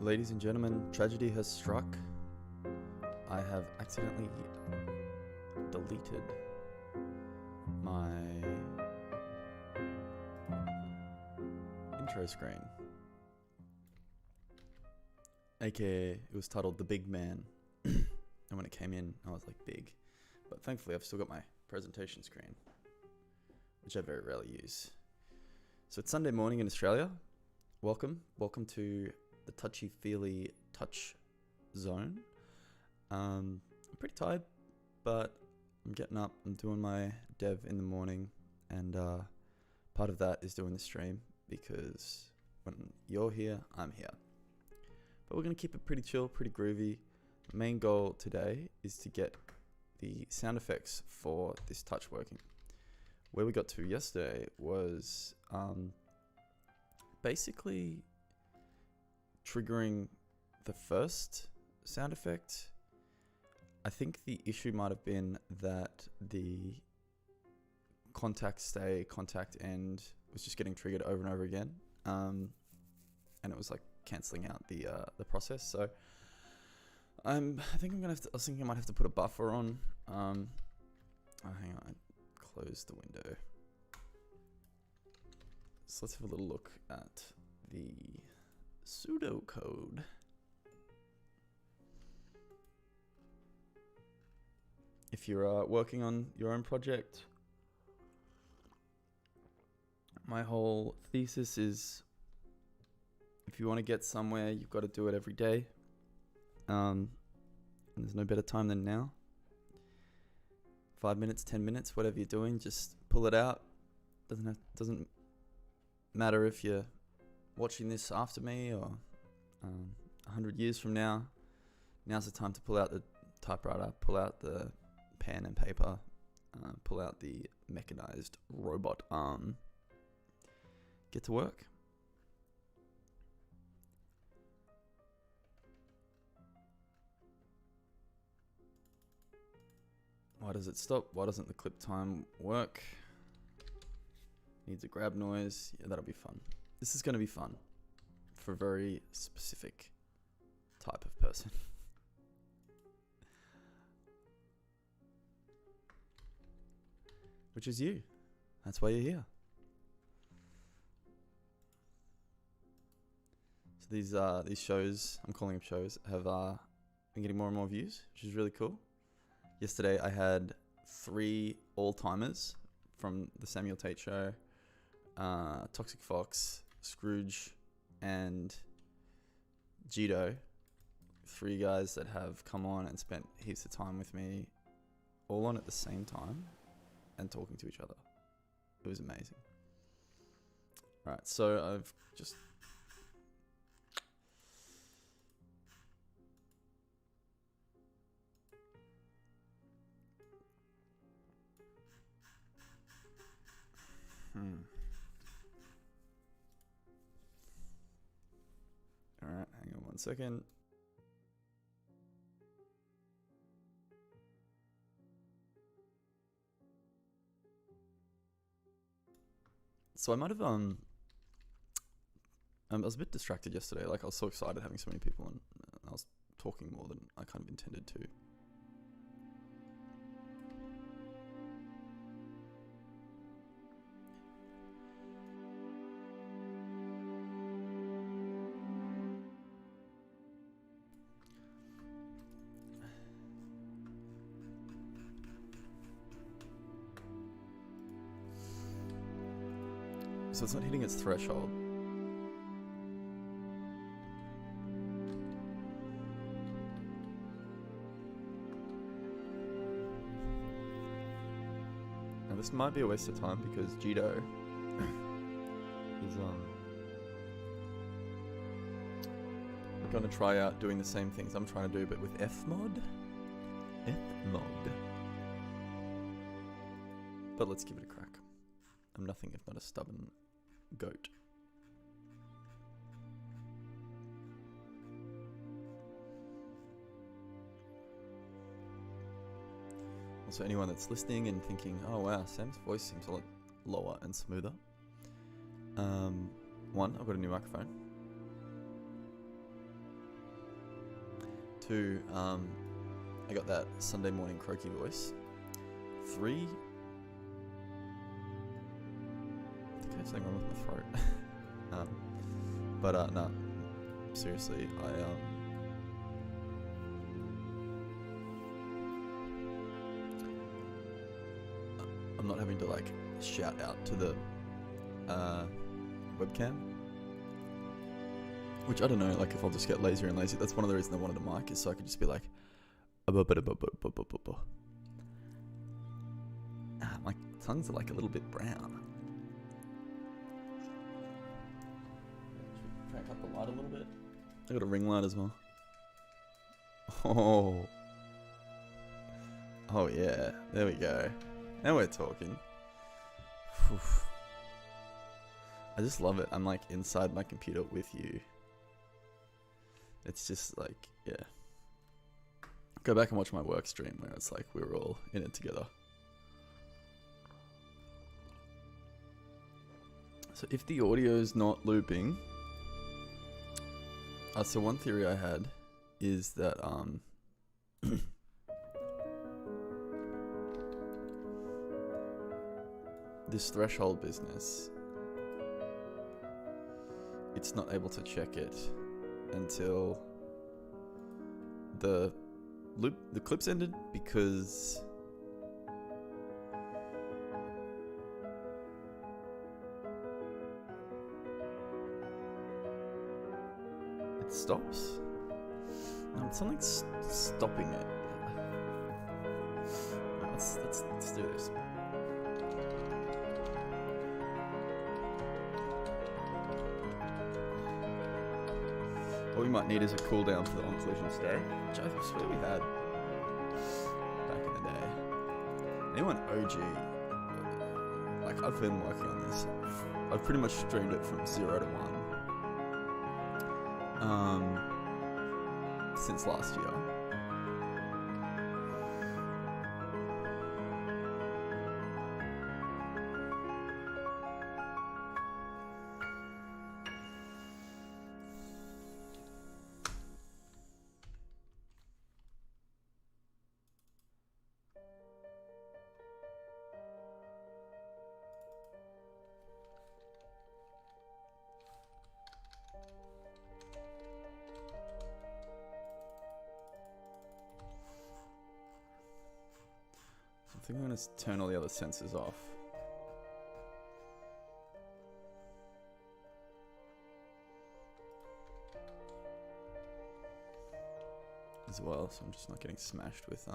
Ladies and gentlemen, tragedy has struck. I have accidentally deleted my intro screen. AKA, it was titled The Big Man. And when it came in, I was like, big. But thankfully, I've still got my presentation screen, which I very rarely use. So it's Sunday morning in Australia. Welcome to the Touchy Feely Touch Zone. I'm pretty tired, but I'm getting up. I'm doing my dev in the morning, and part of that is doing the stream because when you're here, I'm here. But we're going to keep it pretty chill, pretty groovy. The main goal today is to get the sound effects for this touch working. Where we got to yesterday was basically triggering the first sound effect. I think the issue might have been that the contact stay, contact end was just getting triggered over and over again, and it was like cancelling out the process. So I think I'm gonna have to. I was thinking I might have to put a buffer on. Hang on, I closed the window. So let's have a little look at the pseudocode. If you're working on your own project, my whole thesis is if you want to get somewhere, you've got to do it every day. And there's no better time than now. 5 minutes, 10 minutes, whatever you're doing, just pull it out. Doesn't matter if you're watching this after me or 100 years from now. Now's the time to pull out the typewriter, pull out the pen and paper, pull out the mechanized robot arm. Get to work. Why does it stop? Why doesn't the clip time work? Needs a grab noise. Yeah, that'll be fun. This is going to be fun for a very specific type of person. Which is you. That's why you're here. So these shows, I'm calling them shows, have been getting more and more views, which is really cool. Yesterday I had 3 all-timers from the Samuel Tate Show, Toxic Fox, Scrooge, and Jito. 3 guys that have come on and spent heaps of time with me, all on at the same time, and talking to each other. It was amazing. Right, so I've just... Alright, hang on 1 second. So I might have I was a bit distracted yesterday. Like I was so excited having so many people, and I was talking more than I kind of intended to. So it's not hitting its threshold. Now this might be a waste of time because Jito is going to try out doing the same things I'm trying to do, but with Fmod. Fmod. But let's give it a crack. I'm nothing if not a stubborn goat. Also, anyone that's listening and thinking, oh wow, Sam's voice seems a lot lower and smoother. One, I've got a new microphone. 2, I got that Sunday morning croaky voice. 3, I think I have something wrong with my throat. But no, seriously, I'm not having to like shout out to the webcam, which I don't know, like if I'll just get lazier and lazier. That's one of the reasons I wanted a mic, is so I could just be like my tongues are like a little bit brown. Should we crank up the light a little bit? I got a ring light as well. Oh yeah, there we go. Now we're talking. Oof. I just love it. I'm like inside my computer with you. It's just like, yeah. Go back and watch my work stream where it's like we were all in it together. So if the audio's not looping, so one theory I had is that this threshold business, it's not able to check it until the clip's ended, because it stops. No, something's stopping it. Let's do this. What we might need is a cooldown for the on-collision stay, which I swear we had back in the day. Anyone OG, like I've been working on this. I've pretty much streamed it from 0 to 1 since last year. I think I'm going to turn all the other sensors off. As well, so I'm just not getting smashed with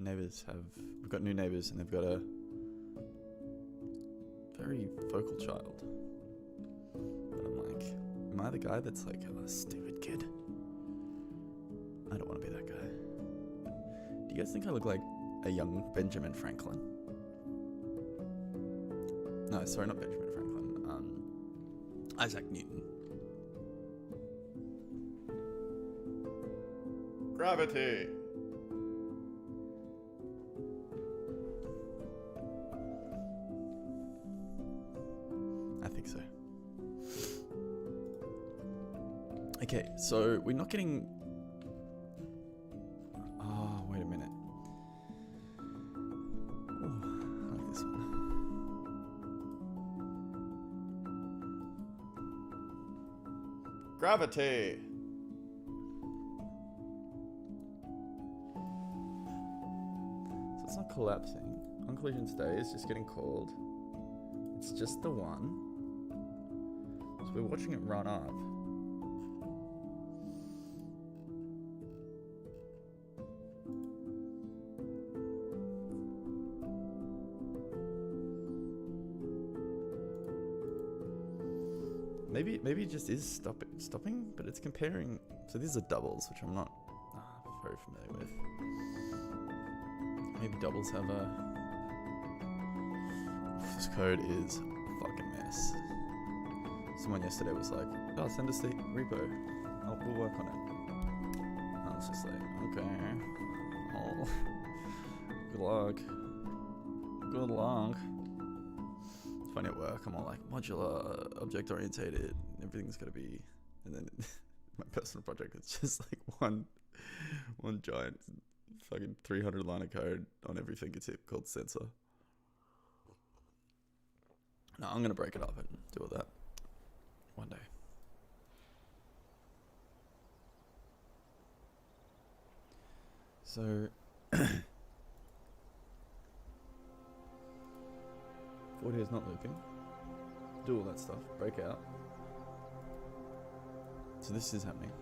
neighbors we've got new neighbors, and they've got a very vocal child. But I'm like, am I the guy that's like, oh, stupid kid? I don't want to be that guy. Do you guys think I look like a young Benjamin Franklin? No, sorry, not Benjamin Franklin. Isaac Newton. Gravity! I think so. Okay, so we're not getting... Oh, wait a minute. Gravity! So it's not collapsing. On collision state, it's just getting cold. It's just the one. So we're watching it run up. Maybe it just is stopping, but it's comparing. So these are doubles, which I'm not very familiar with. Maybe doubles have a. This code is a fucking mess. Someone yesterday was like, "Oh, send us the repo. We'll work on it." I was just like, "Okay. Oh, good luck. Good luck." It's funny at work, I'm all like modular, object orientated, everything's gotta be, and then my personal project is just like one giant fucking 300 line of code on every fingertip called sensor. No, I'm gonna break it up and do all that one day. So audio is not looping. Do all that stuff. Break out. So this is happening.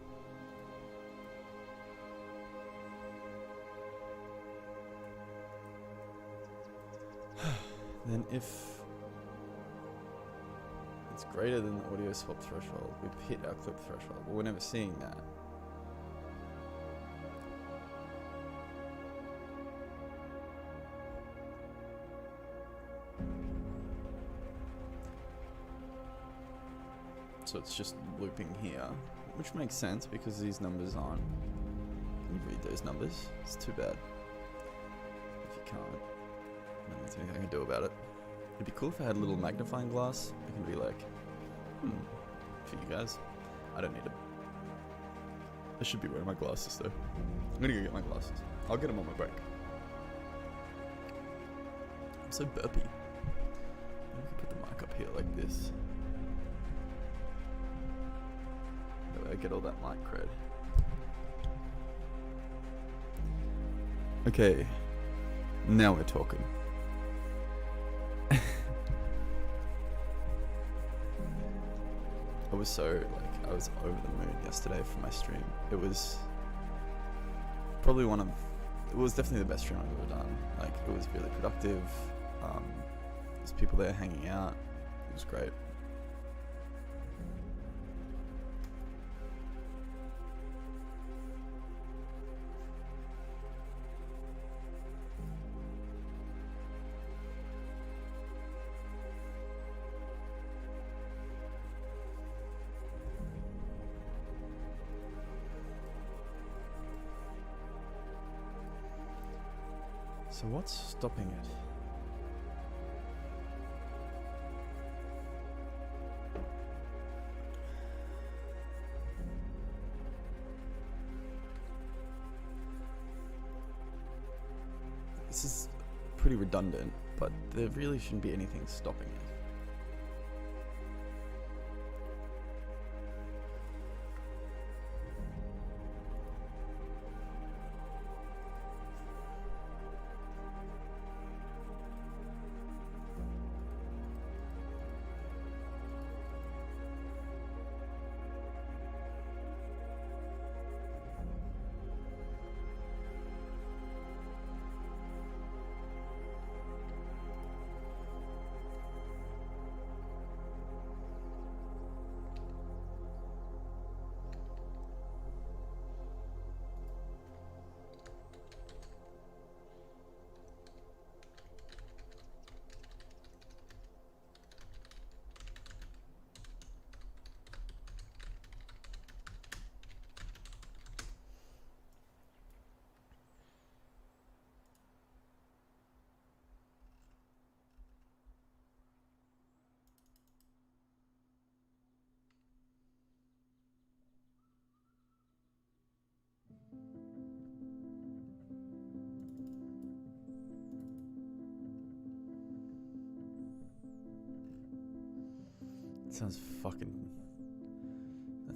Then if it's greater than the audio swap threshold, we've hit our clip threshold. But we're never seeing that. So it's just looping here, which makes sense because these numbers aren't. Can you read those numbers? It's too bad. If you can't, I don't think there's anything I can do about it. It'd be cool if I had a little magnifying glass. I can be like, for you guys. I don't need it. I should be wearing my glasses though. I'm gonna go get my glasses. I'll get them on my break. I'm so burpy. Maybe we can put the mic up here like this. I get all that mic cred. Okay, now we're talking. I was so I was over the moon yesterday for my stream. It was probably it was definitely the best stream I've ever done. Like, it was really productive. There's people there hanging out. It was great. So what's stopping it? This is pretty redundant, but there really shouldn't be anything stopping it.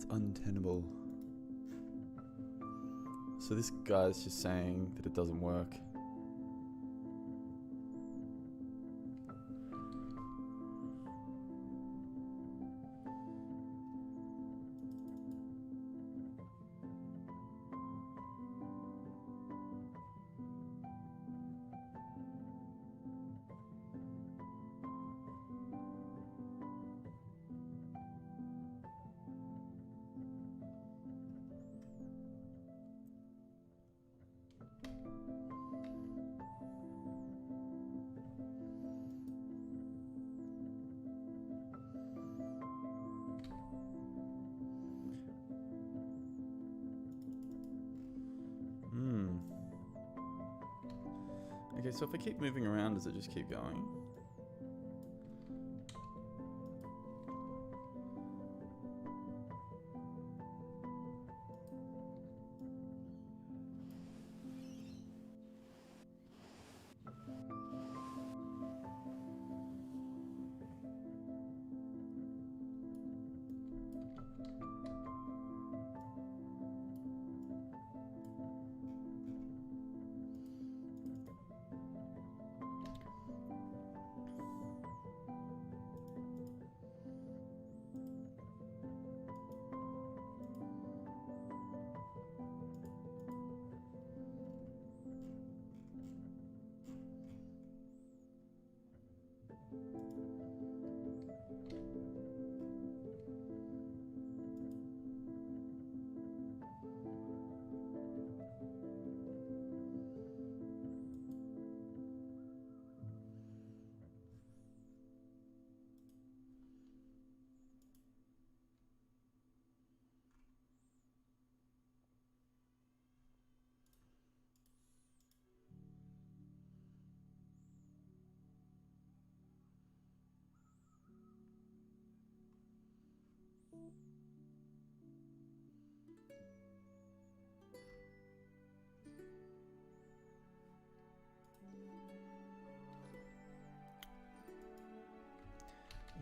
That's untenable. So this guy's just saying that it doesn't work. Okay, so if I keep moving around, does it just keep going?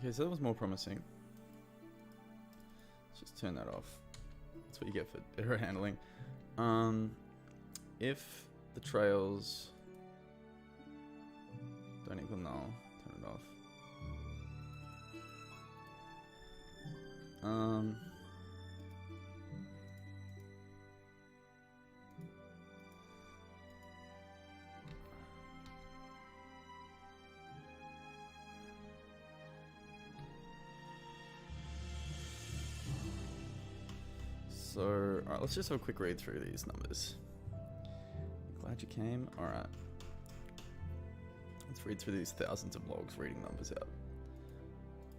Okay, so that was more promising. Let's just turn that off. That's what you get for error handling. If the trails don't equal null, turn it off. So, alright, let's just have a quick read through these numbers. Glad you came. Alright. Let's read through these thousands of logs reading numbers out.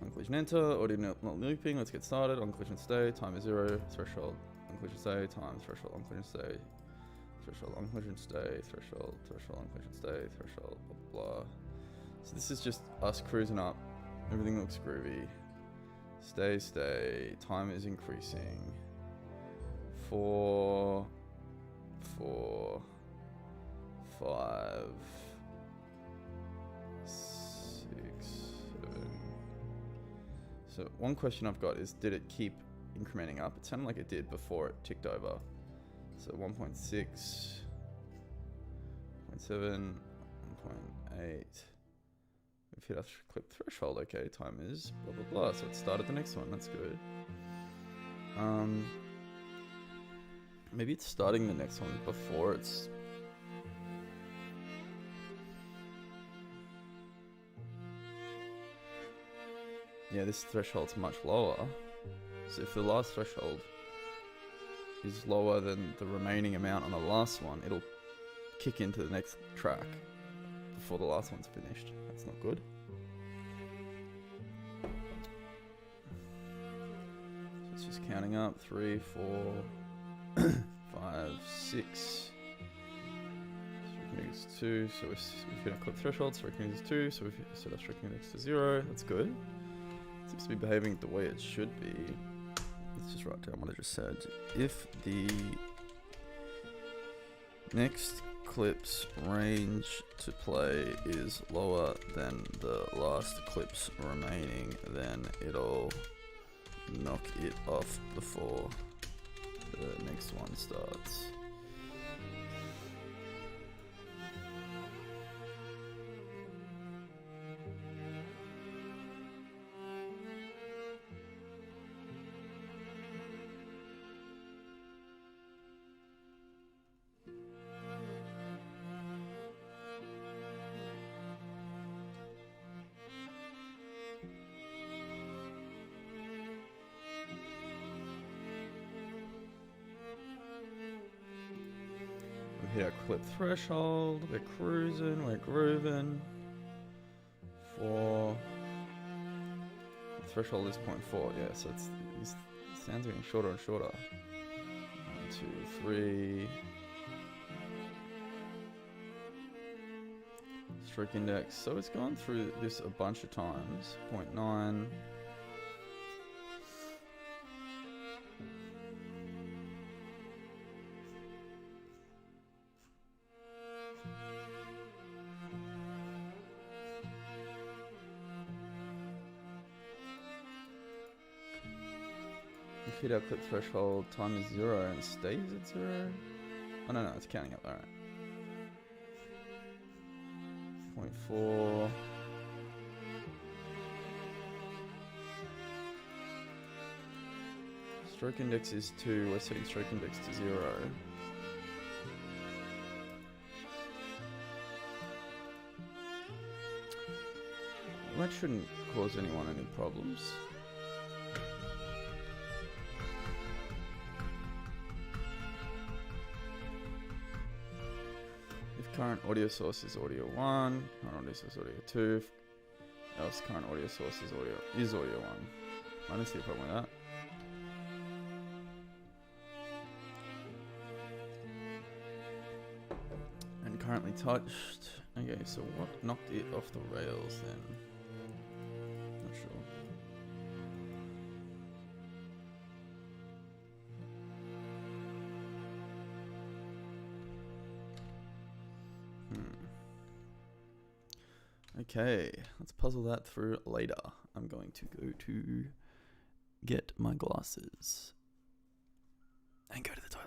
On collision enter, audio not looping, let's get started. On collision stay, time is 0, threshold. On collision stay, time, threshold, on collision stay. Threshold, on collision stay, threshold, on collision stay, threshold, blah, blah. So this is just us cruising up. Everything looks groovy. Stay, time is increasing. 4, 5, 6, 7. So one question I've got is, did it keep incrementing up? It sounded like it did before it ticked over. So 1.6, 0.7, 1.8. We've hit our clip threshold. Okay, time is blah blah blah. So it started the next one. That's good. Maybe it's starting the next one before it's... Yeah, this threshold's much lower. So if the last threshold is lower than the remaining amount on the last one, it'll kick into the next track before the last one's finished. That's not good. So it's just counting up. 3, 4... 5, 6. Is 2, so we've hit our clip threshold. Striking is 2, so we've set our striking index to 0. That's good. It seems to be behaving the way it should be. Let's just write down what I just said. If the next clip's range to play is lower than the last clip's remaining, then it'll knock knock it off before the next one starts. Hit our clip threshold, we're cruising, we're grooving. 4. The threshold is 0.4, yeah, so these sounds are getting shorter and shorter. 1, 2, 3. Stroke index, so it's gone through this a bunch of times. 0.9. Hit our clip threshold, time is 0 and stays at 0. Oh no, it's counting up, alright. 0.4. Stroke index is 2, we're setting stroke index to 0. That shouldn't cause anyone any problems. Current audio source is audio 1, current audio source audio 2, else current audio source is audio 1. I don't see a problem with that. And currently touched. Okay, so what knocked it off the rails then? Not sure. Okay, let's puzzle that through later. I'm going to go to get my glasses and go to the toilet.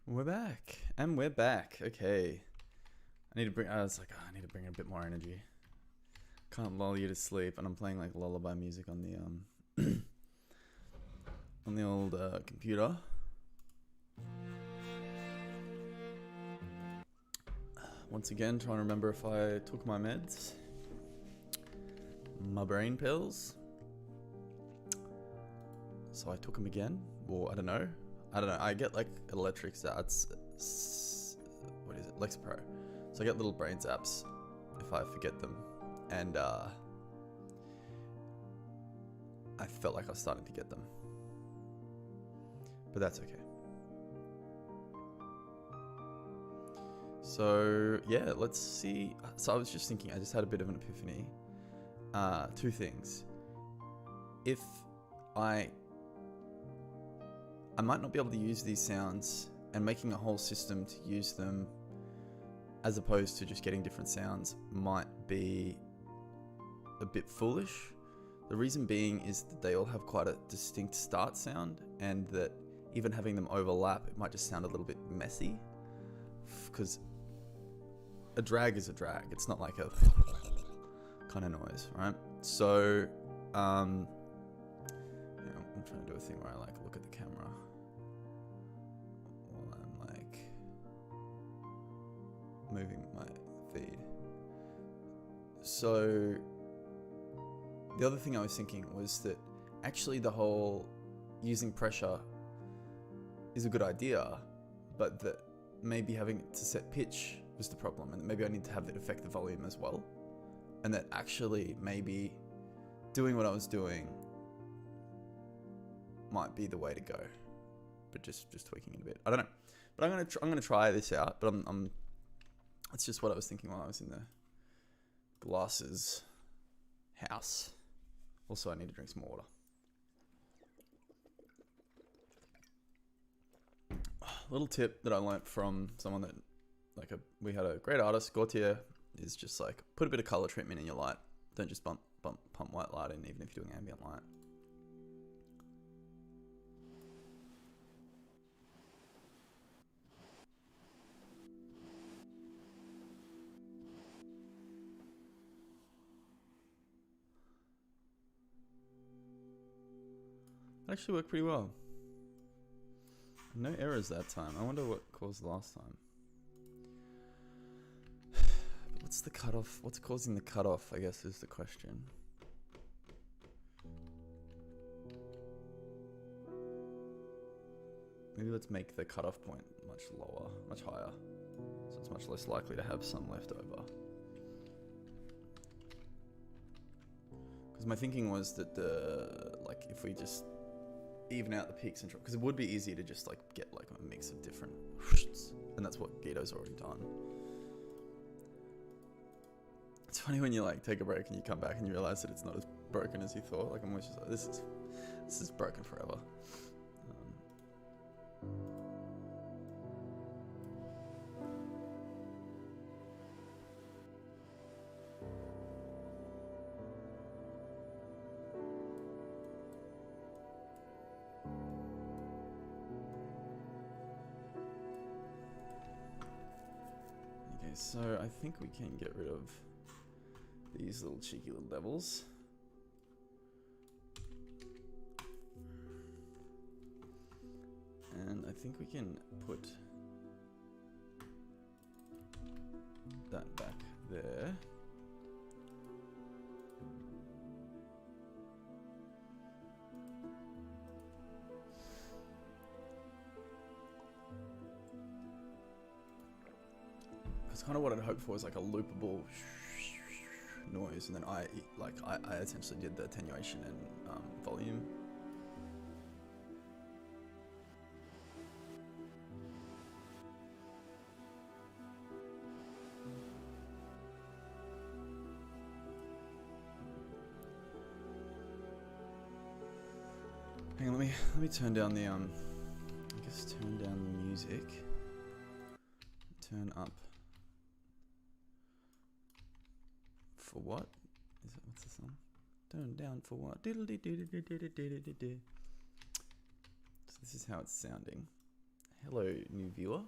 We're back, and we're back. Okay, I need to bring. I was like, oh, I need to bring a bit more energy. Can't lull you to sleep, and I'm playing like lullaby music on the on the old computer. Once again, trying to remember if I took my meds, my brain pills. So I took them again, or I don't know. I get like electric zaps. What is it? Lexapro. So I get little brain zaps if I forget them, and I felt like I was starting to get them, but that's okay. So yeah, let's see. So I was just thinking, I just had a bit of an epiphany. Two things. If I might not be able to use these sounds, and making a whole system to use them as opposed to just getting different sounds might be a bit foolish. The reason being is that they all have quite a distinct start sound, and that even having them overlap, it might just sound a little bit messy, because a drag is a drag. It's not like a kind of noise, right? So I'm trying to do a thing where I like look at the camera while I'm like moving my feed. So the other thing I was thinking was that actually the whole using pressure is a good idea, but that maybe having to set pitch was the problem, and maybe I need to have it affect the volume as well, and that actually maybe doing what I was doing might be the way to go, but just tweaking it a bit. I don't know, but I'm gonna try this out. But I'm that's just what I was thinking while I was in the glasses house. Also, I need to drink some water. Little tip that I learnt from someone that we had a great artist, Gautier, is just like put a bit of color treatment in your light. Don't just pump white light in, even if you're doing ambient light. It actually worked pretty well. No errors that time. I wonder what caused last time. What's the cutoff? What's causing the cutoff, I guess, is the question. Maybe let's make the cutoff point much lower, much higher, so it's much less likely to have some left over. Because my thinking was that if we just even out the peaks and because it would be easier to just like get like a mix of different whooshs, and that's what Guido's already done. It's funny when you like take a break and you come back and you realize that it's not as broken as you thought. Like I'm always just like, this is broken forever. Okay, so I think we can get rid of these little cheeky little devils. And I think we can put that back there. Because kind of what I'd hoped for was like a loopable noise, and then I essentially did the attenuation and volume. Hang on, let me turn down the I guess turn down the music. Turn up. For what? What's the song? Turn down for what? So this is how it's sounding. Hello, new viewer.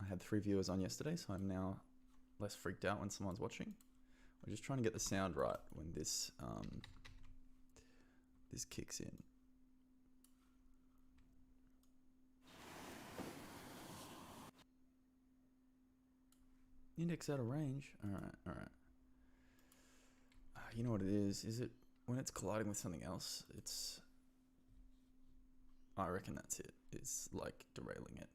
I had 3 viewers on yesterday, so I'm now less freaked out when someone's watching. We're just trying to get the sound right when this this kicks in. Index out of range. Alright. You know what it is? Is it when it's colliding with something else? I reckon that's it. It's like derailing it.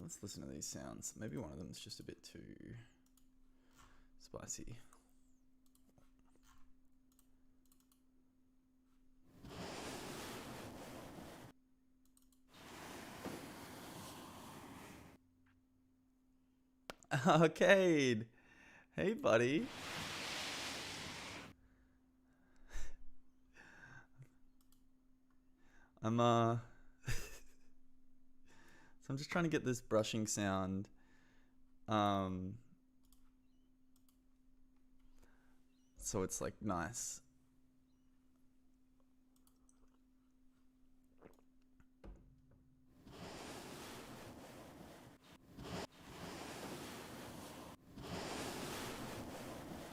Let's listen to these sounds. Maybe one of them is just a bit too spicy. Arcade! Hey, buddy. So I'm just trying to get this brushing sound. So it's like nice.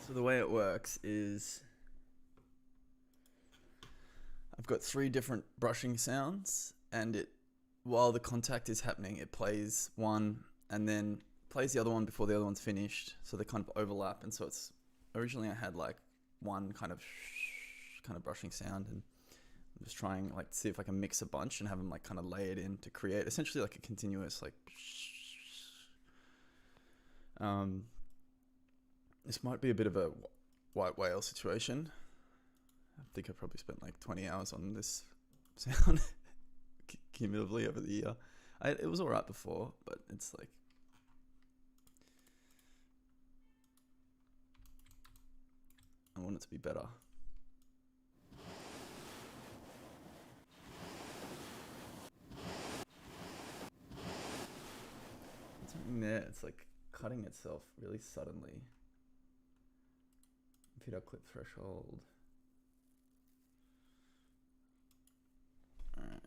So the way it works is I've got 3 different brushing sounds, and while the contact is happening, it plays one and then plays the other one before the other one's finished, so they kind of overlap. And so it's originally I had like one kind of brushing sound, and I'm just trying like to see if I can mix a bunch and have them like kind of layered in to create essentially like a continuous like. This might be a bit of a white whale situation. I think I probably spent like 20 hours on this sound cumulatively over the year. It was alright before, but it's like I want it to be better. Something there, it's like cutting itself really suddenly. Video clip threshold. Alright.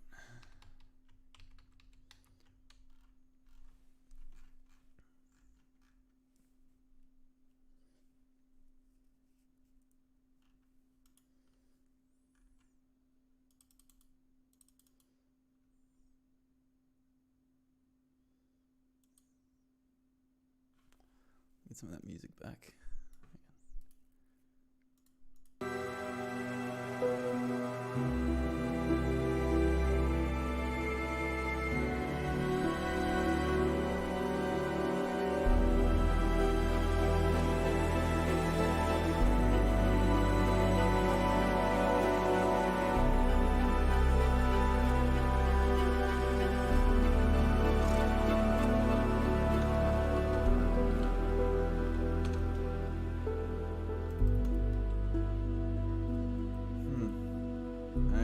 Get some of that music back.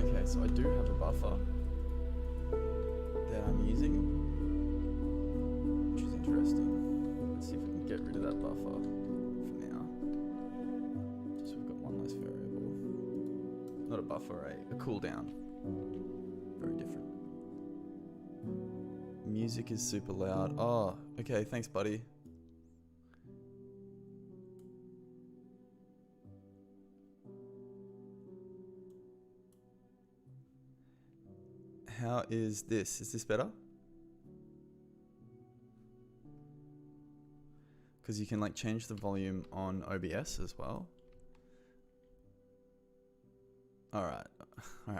Okay, so I do have a buffer that I'm using, which is interesting. Let's see if we can get rid of that buffer for now. Just so we've got one less variable. Not a buffer, a cooldown. Very different. Music is super loud. Oh, okay, thanks, buddy. How is this? Is this better? Because you can like change the volume on OBS as well. Alright.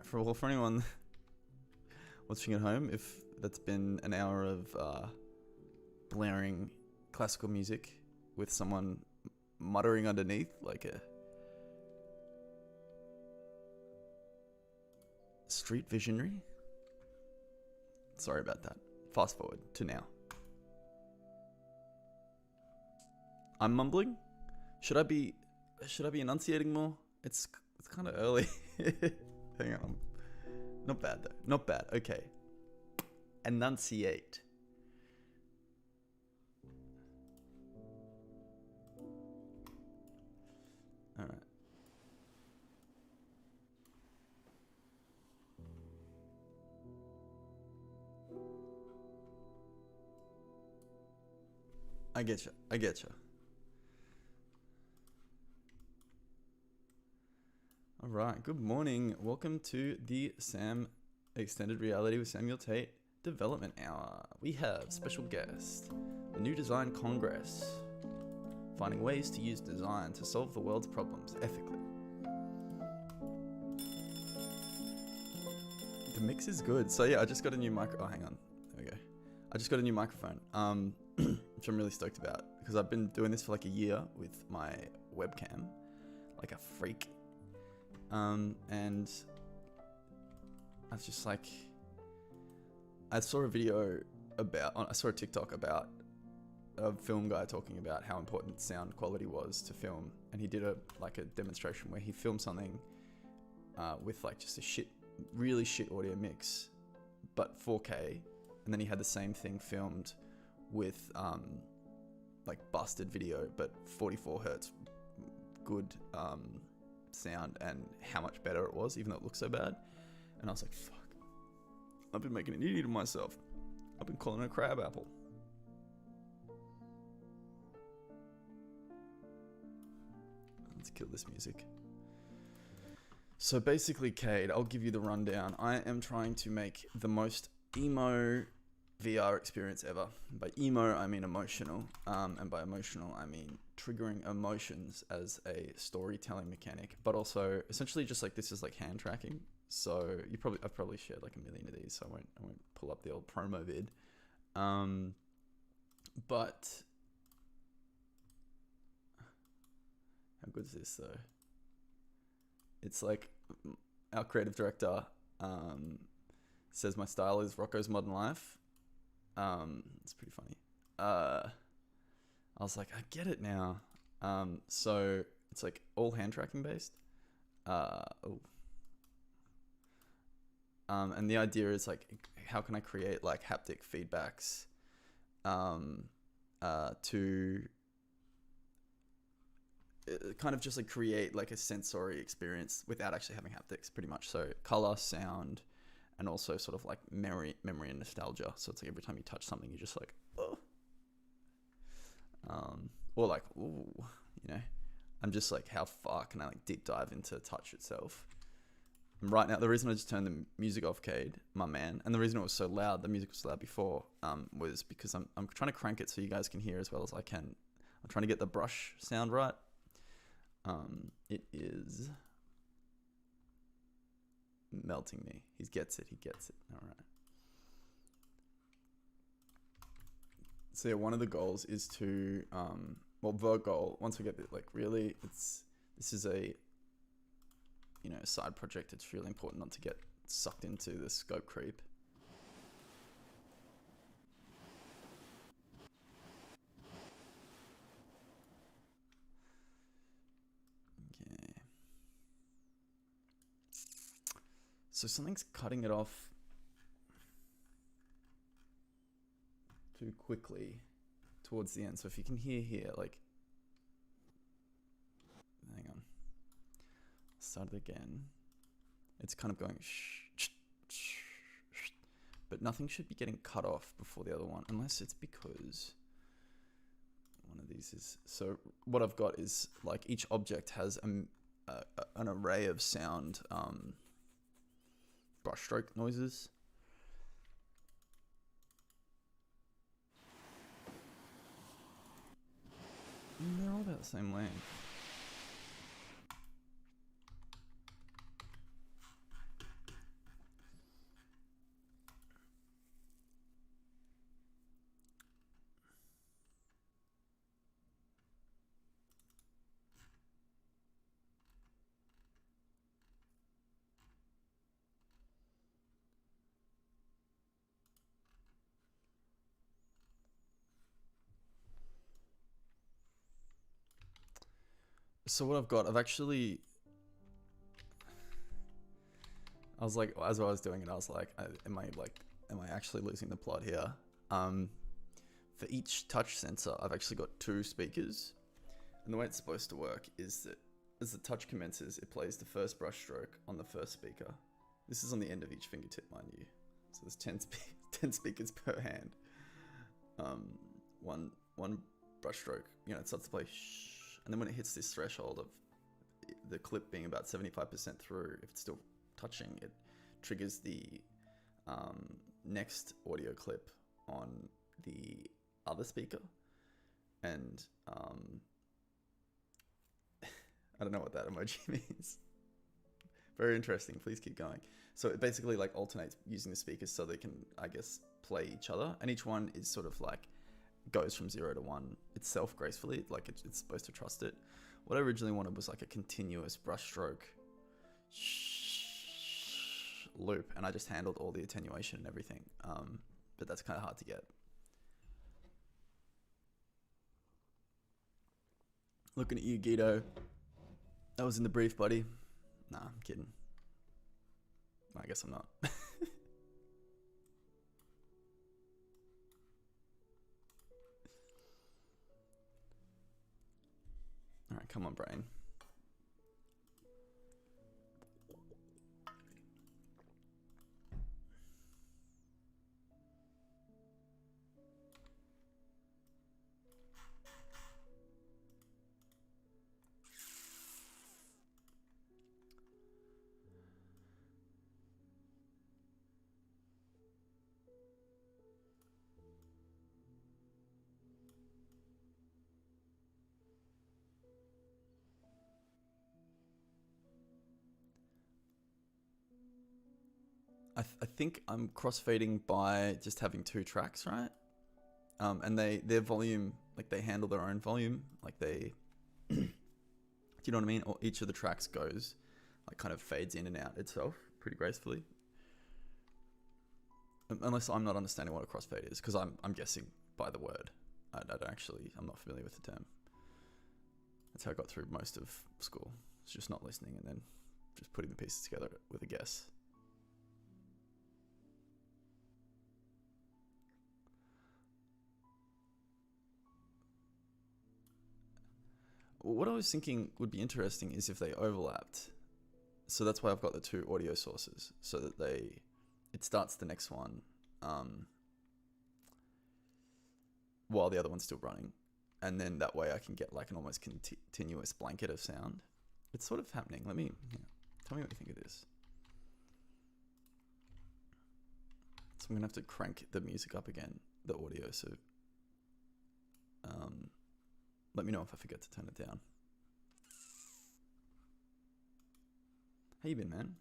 For anyone watching at home, if that's been an hour of blaring classical music with someone muttering underneath like a street visionary. Sorry about that. Fast forward to now. I'm mumbling? Should I be enunciating more? It's kind of early. Hang on. Not bad though. Not bad. Okay. Enunciate. All right. I get you. I get you. All right. Good morning. Welcome to the Sam Extended Reality with Samuel Tate Development Hour. We have special guest, the New Design Congress, finding ways to use design to solve the world's problems ethically. The mix is good. So yeah, I just got a new micro. Oh, hang on. There we go. I just got a new microphone, which I'm really stoked about because I've been doing this for like a year with my webcam, like a freak. And I was just like, I saw a TikTok about a film guy talking about how important sound quality was to film, and he did a demonstration where he filmed something with like just a really shit audio mix, but 4K, and then he had the same thing filmed with like busted video, but 44 hertz good sound, and how much better it was, even though it looked so bad. And I was like, fuck, I've been making an idiot of myself. I've been calling it a crab apple. Let's kill this music. So basically, Cade, I'll give you the rundown. I am trying to make the most emo VR experience ever. By emo, I mean emotional. And by emotional, I mean triggering emotions as a storytelling mechanic, but also essentially just like this is like hand tracking. So I've probably shared like a million of these, so I won't pull up the old promo vid. But how good is this though? It's like our creative director says my style is Rocco's Modern Life. It's pretty funny. I was like, I get it now. So it's like all hand tracking based. And the idea is like, how can I create like haptic feedbacks to kind of just like create like a sensory experience without actually having haptics, pretty much. So color, sound, and also sort of like memory and nostalgia. So it's like every time you touch something, you're just like, oh. Or like, ooh, you know, I'm just like, how far can I like deep dive into touch itself? And right now, the reason I just turned the music off, Cade, my man, and the reason it was so loud, the music was loud before, was because I'm trying to crank it so you guys can hear as well as I can. I'm trying to get the brush sound right. It is melting me. He gets it. All right. So yeah, one of the goals is to, the goal, once we get it, like really, this is a, you know, side project. It's really important not to get sucked into the scope creep. Okay. So something's cutting it off too quickly towards the end. So if you can hear here, like, hang on, start it again. It's kind of going but nothing should be getting cut off before the other one, unless it's because one of these is. So what I've got is like each object has an array of sound brushstroke noises. And they're all about the same length. So what I've got, I've actually, I was like, as I was doing it, I was like, am I actually losing the plot here? For each touch sensor, I've actually got 2 speakers. And the way it's supposed to work is that as the touch commences, it plays the first brush stroke on the first speaker. This is on the end of each fingertip, mind you. So there's 10 speakers per hand. One brush stroke, it starts to play shh, and then when it hits this threshold of the clip being about 75% through, if it's still touching, it triggers the next audio clip on the other speaker. And I don't know what that emoji means. Very interesting. Please keep going. So it basically like alternates using the speakers so they can, I guess, play each other. And each one is sort of like goes from 0 to 1 itself gracefully. Like it's supposed to trust it. What I originally wanted was like a continuous brushstroke loop, and I just handled all the attenuation and everything. But that's kind of hard to get. Looking at you, Guido. That was in the brief, buddy. Nah, I'm kidding. I guess I'm not. Alright, come on, brain. I think I'm crossfading by just having 2 tracks, right? And their volume, like they handle their own volume, like they, do you know what I mean? Or each of the tracks goes, like kind of fades in and out itself pretty gracefully. Unless I'm not understanding what a crossfade is, because I'm guessing by the word. I don't actually, I'm not familiar with the term. That's how I got through most of school. It's just not listening and then just putting the pieces together with a guess. What I was thinking would be interesting is if they overlapped. So that's why I've got the 2 audio sources, so that it starts the next one while the other one's still running. And then that way I can get like an almost continuous blanket of sound. It's sort of happening. Tell me what you think of this. So I'm going to have to crank the music up again, the audio, so let me know if I forget to turn it down. How you been, man?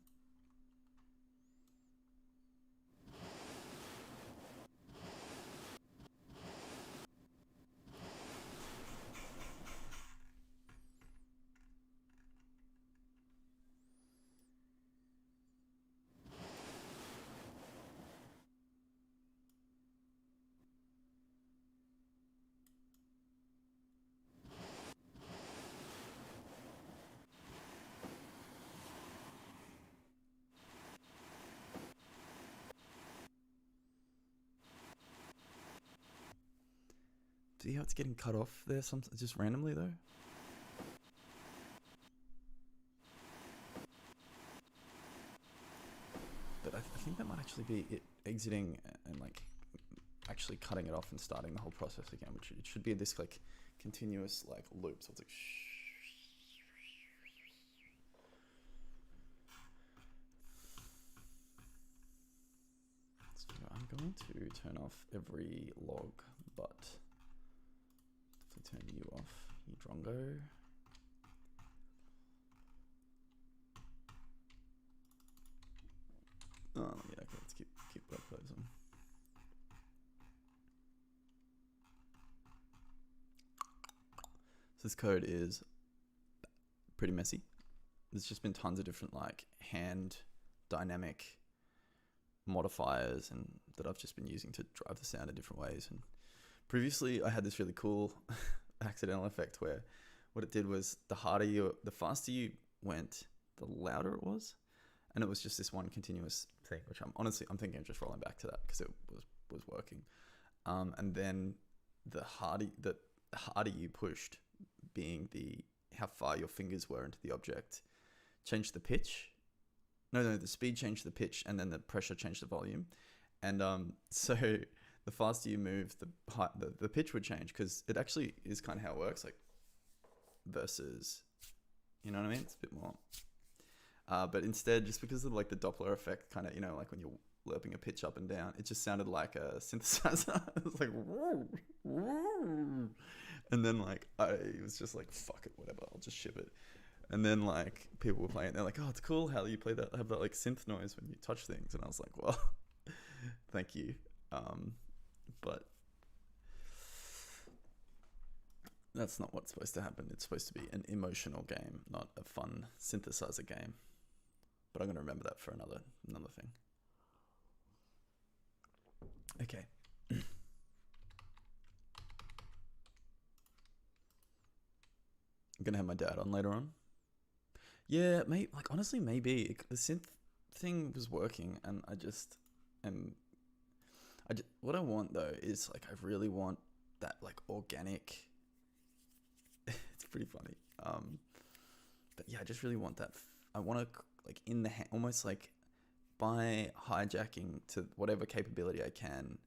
See how it's getting cut off there just randomly though? But I think that might actually be it exiting and like actually cutting it off and starting the whole process again, which it should be this like continuous like loop. So it's like so I'm going to turn off every log, but turn you off, you drongo. Oh yeah, okay, let's keep both those on. So this code is pretty messy. There's just been tons of different like hand dynamic modifiers and that I've just been using to drive the sound in different ways. And previously I had this really cool accidental effect where what it did was the faster you went, the louder it was. And it was just this one continuous thing, which I'm thinking of just rolling back to that because it was working. And then the harder you pushed, being how far your fingers were into the object, changed the pitch. No, the speed changed the pitch, and then the pressure changed the volume. And so the faster you move, the pitch would change, because it actually is kind of how it works, like versus, you know what I mean? It's a bit more. But instead, just because of like the Doppler effect, kind of, you know, like when you're lerping a pitch up and down, it just sounded like a synthesizer. It was like, and then like I was just like, fuck it, whatever, I'll just ship it. And then like people were playing, they're like, oh, it's cool how you play that, have that like synth noise when you touch things. And I was like, well, thank you. But that's not what's supposed to happen. It's supposed to be an emotional game, not a fun synthesizer game. But I'm going to remember that for another thing. Okay. I'm going to have my dad on later on. Yeah, honestly, maybe the synth thing was working, and what I want though is like, I really want that like organic. It's pretty funny. But yeah, I just really want that. I want to like in the hand, almost like by hijacking to whatever capability I can,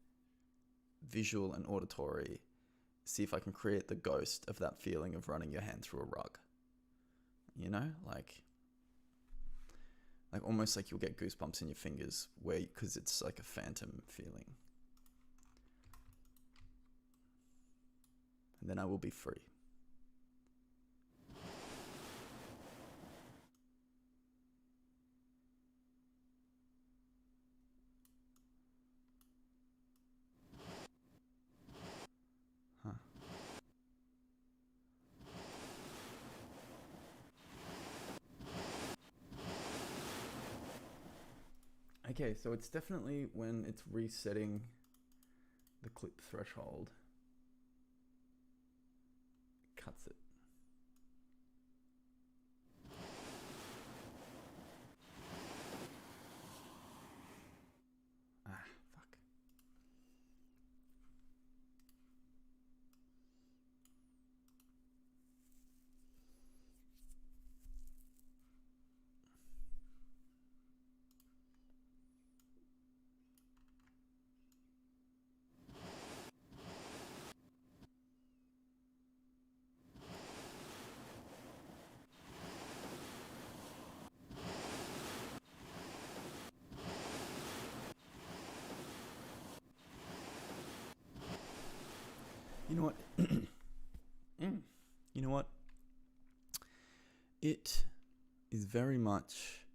visual and auditory, see if I can create the ghost of that feeling of running your hand through a rug. You know, like almost like you'll get goosebumps in your fingers because it's like a phantom feeling. And then I will be free. Huh. Okay, so it's definitely when it's resetting the clip threshold, cuts it. Ah, fuck. You know what? You know what? It is very much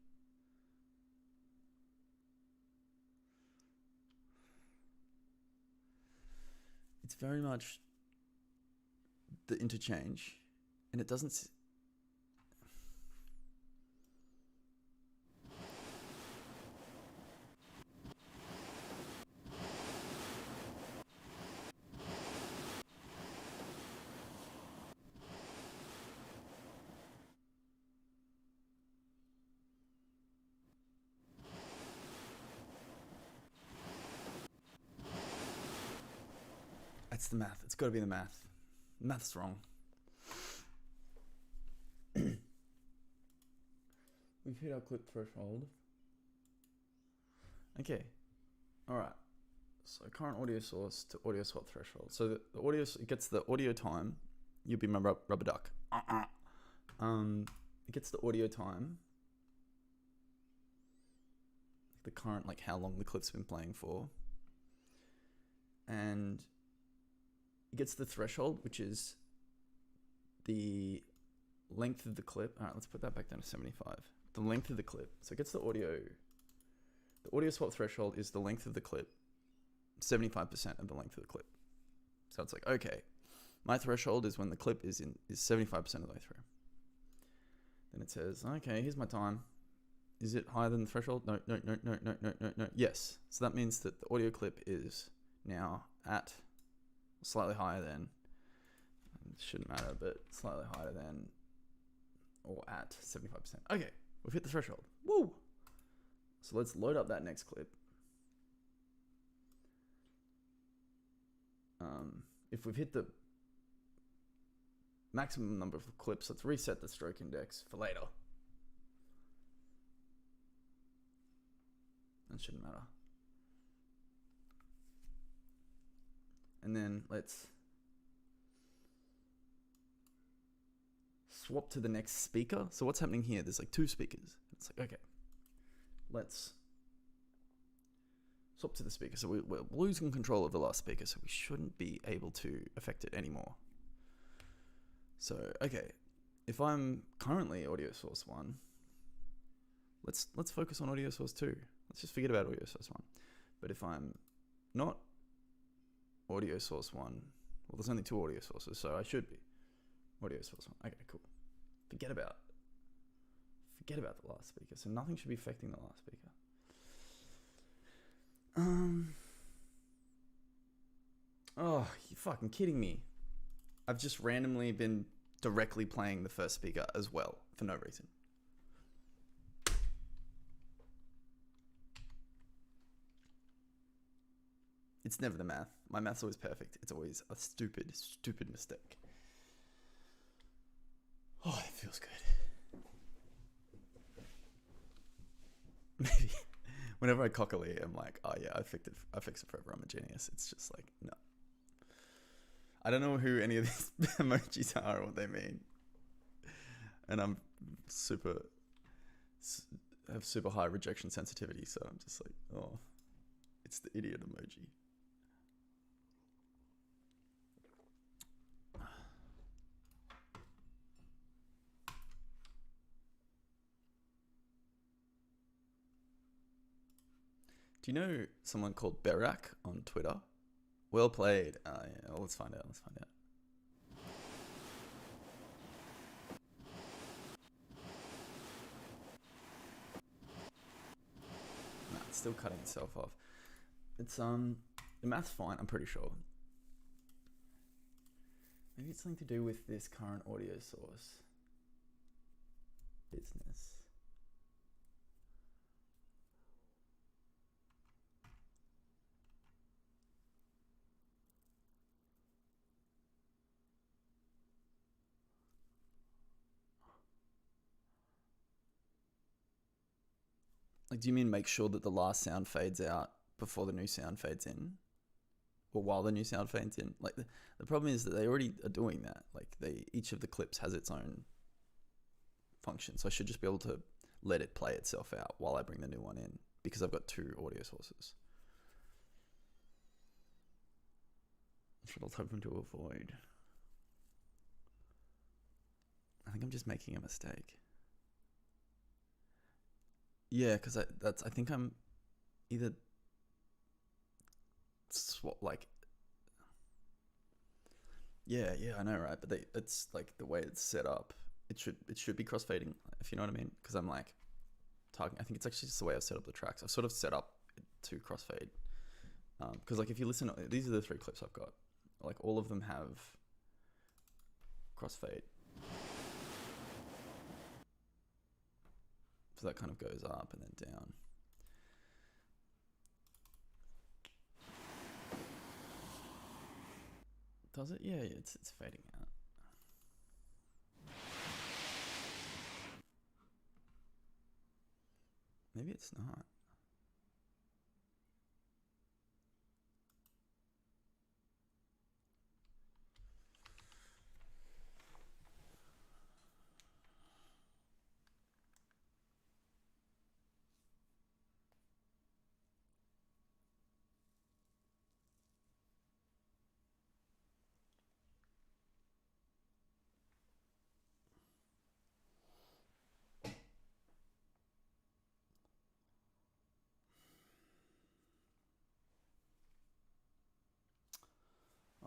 the interchange, and it doesn't. It's the math. It's got to be the math. Math's wrong. We've hit our clip threshold. Okay. All right. So current audio source to audio swap threshold. So the audio, it gets the audio time. You'll be my rubber duck. It gets the audio time. The current, like how long the clip's been playing for. And it gets the threshold, which is the length of the clip. All right, let's put that back down to 75. The length of the clip. So it gets the audio. The audio swap threshold is the length of the clip, 75% of the length of the clip. So it's like, okay, my threshold is when the clip is 75% of the way through. Then it says, okay, here's my time. Is it higher than the threshold? No. Yes. So that means that the audio clip is now at slightly higher than, it shouldn't matter, but slightly higher than or at 75%. Okay, we've hit the threshold. Woo! So let's load up that next clip. If we've hit the maximum number of clips, let's reset the stroke index for later. That shouldn't matter. And then let's swap to the next speaker. So what's happening here? There's like 2 speakers. It's like, okay, let's swap to the speaker. So we're losing control of the last speaker, so we shouldn't be able to affect it anymore. So, okay, if I'm currently audio source 1, let's focus on audio source 2. Let's just forget about audio source 1. But if I'm not audio source 1, well, there's only 2 audio sources, so I should be audio source 1. Okay, cool. Forget about the last speaker. So nothing should be affecting the last speaker. Oh, you fucking kidding me. I've just randomly been directly playing the first speaker as well for no reason. It's never the math. My math's always perfect. It's always a stupid mistake. Oh, it feels good. Maybe whenever I cockily, I'm like, oh yeah, I fixed it forever. I'm a genius. It's just like, no. I don't know who any of these emojis are or what they mean. And I'm have super high rejection sensitivity, so I'm just like, oh, it's the idiot emoji. Do you know someone called Berak on Twitter? Well played. Yeah, well, let's find out. Nah, it's still cutting itself off. It's the math's fine, I'm pretty sure. Maybe it's something to do with this current audio source. Business. Like, do you mean make sure that the last sound fades out before the new sound fades in? Or while the new sound fades in? Like, the problem is that they already are doing that. Like, each of the clips has its own function. So I should just be able to let it play itself out while I bring the new one in, because I've got 2 audio sources. That's what I was hoping to avoid. I think I'm just making a mistake. Yeah, because I think I'm either yeah, I know, right? But it's like the way it's set up. It should be crossfading, if you know what I mean. Because I'm like targeting. I think it's actually just the way I've set up the tracks. I've sort of set up to crossfade. Because like if you listen, these are the 3 clips I've got. Like all of them have crossfade. So that kind of goes up and then down. Does it? Yeah, it's fading out. Maybe it's not.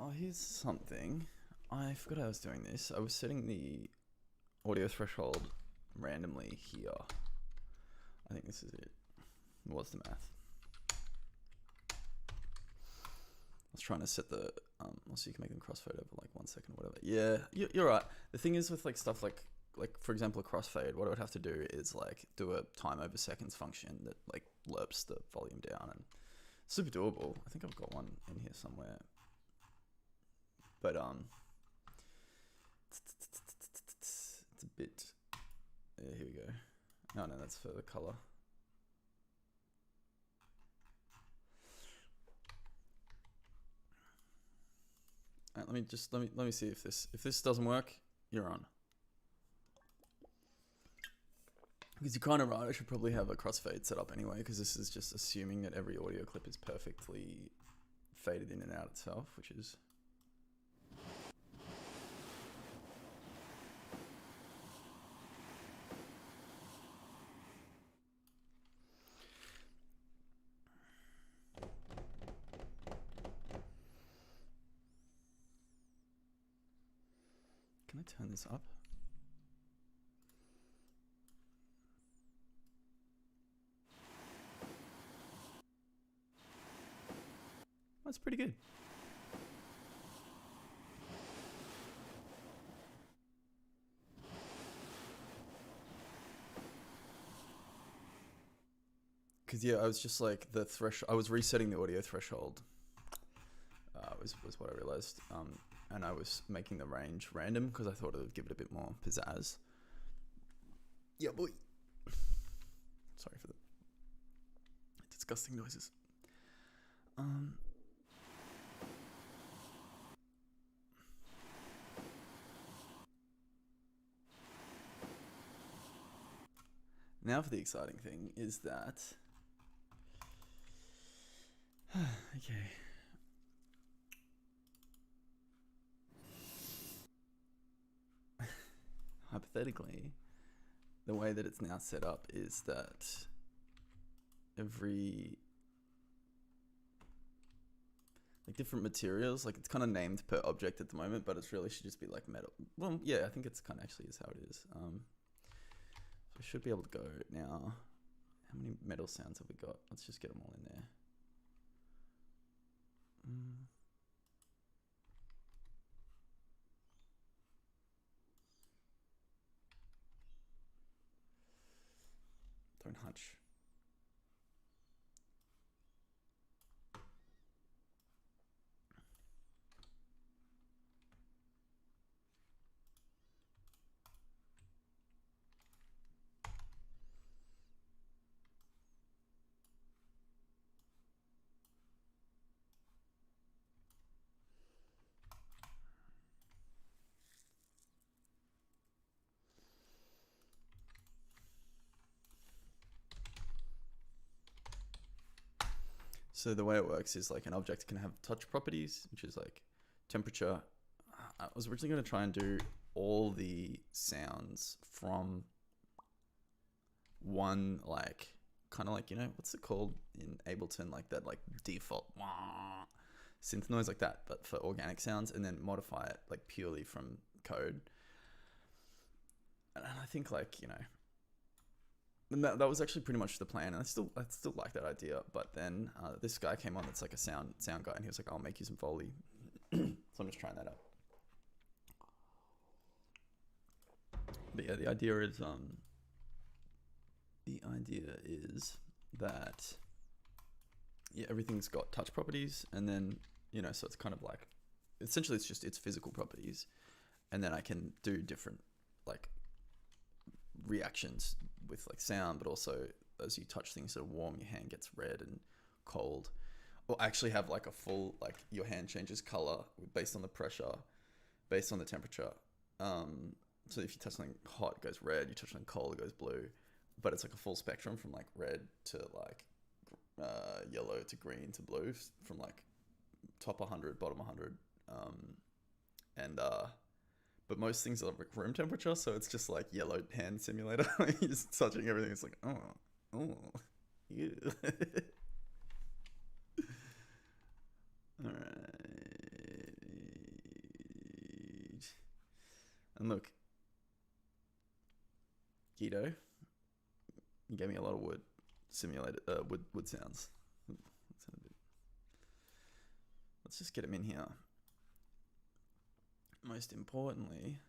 Oh, here's something. I forgot I was doing this. I was setting the audio threshold randomly here. I think this is it. What's the math? I was trying to set the, so you can make them crossfade over like 1 second or whatever. Yeah, you're right. The thing is with like stuff like like for example, a crossfade, what I would have to do is like do a time over seconds function that like lerps the volume down, and super doable. I think I've got one in here somewhere. But it's a bit. Yeah, here we go. No, that's for the color. All right, let me see if this doesn't work. You're on. Because you're kind of right. I should probably have a crossfade set up anyway, because this is just assuming that every audio clip is perfectly faded in and out itself, which is. Can I turn this up? That's pretty good. Because yeah, I was just like I was resetting the audio threshold. Was what I realized. And I was making the range random because I thought it would give it a bit more pizzazz. Yeah, boy. Sorry for the disgusting noises. Now for the exciting thing is that. Okay. Hypothetically, the way that it's now set up is that every like different materials, like it's kind of named per object at the moment, but it really should just be like metal. Well, yeah, I think it's kind of actually is how it is. So I should be able to go now. How many metal sounds have we got? Let's just get them all in there. Don't hunch. So the way it works is like an object can have touch properties, which is like temperature. I was originally going to try and do all the sounds from one, like, kind of like, you know, what's it called in Ableton? Like that, like default synth noise like that, but for organic sounds, and then modify it like purely from code. And I think like, you know, and that was actually pretty much the plan, and I still like that idea. But then this guy came on that's like a sound guy, and he was like, "I'll make you some Foley." So I'm just trying that out. But yeah, the idea is that yeah, everything's got touch properties, and then you know, so it's kind of like essentially it's just its physical properties, and then I can do different like reactions with like sound, but also as you touch things that are warm, your hand gets red and cold, or actually have like a full, like your hand changes color based on the pressure, based on the temperature. So if you touch something hot, it goes red. You touch something cold, it goes blue. But it's like a full spectrum from like red to like yellow to green to blue, from like top 100, bottom 100, but most things are room temperature, so it's just like yellow hand simulator. You're just touching everything. It's like, oh, yeah. All right. And look, Guido, you gave me a lot of wood simulated wood sounds. Let's just get them in here. Most importantly,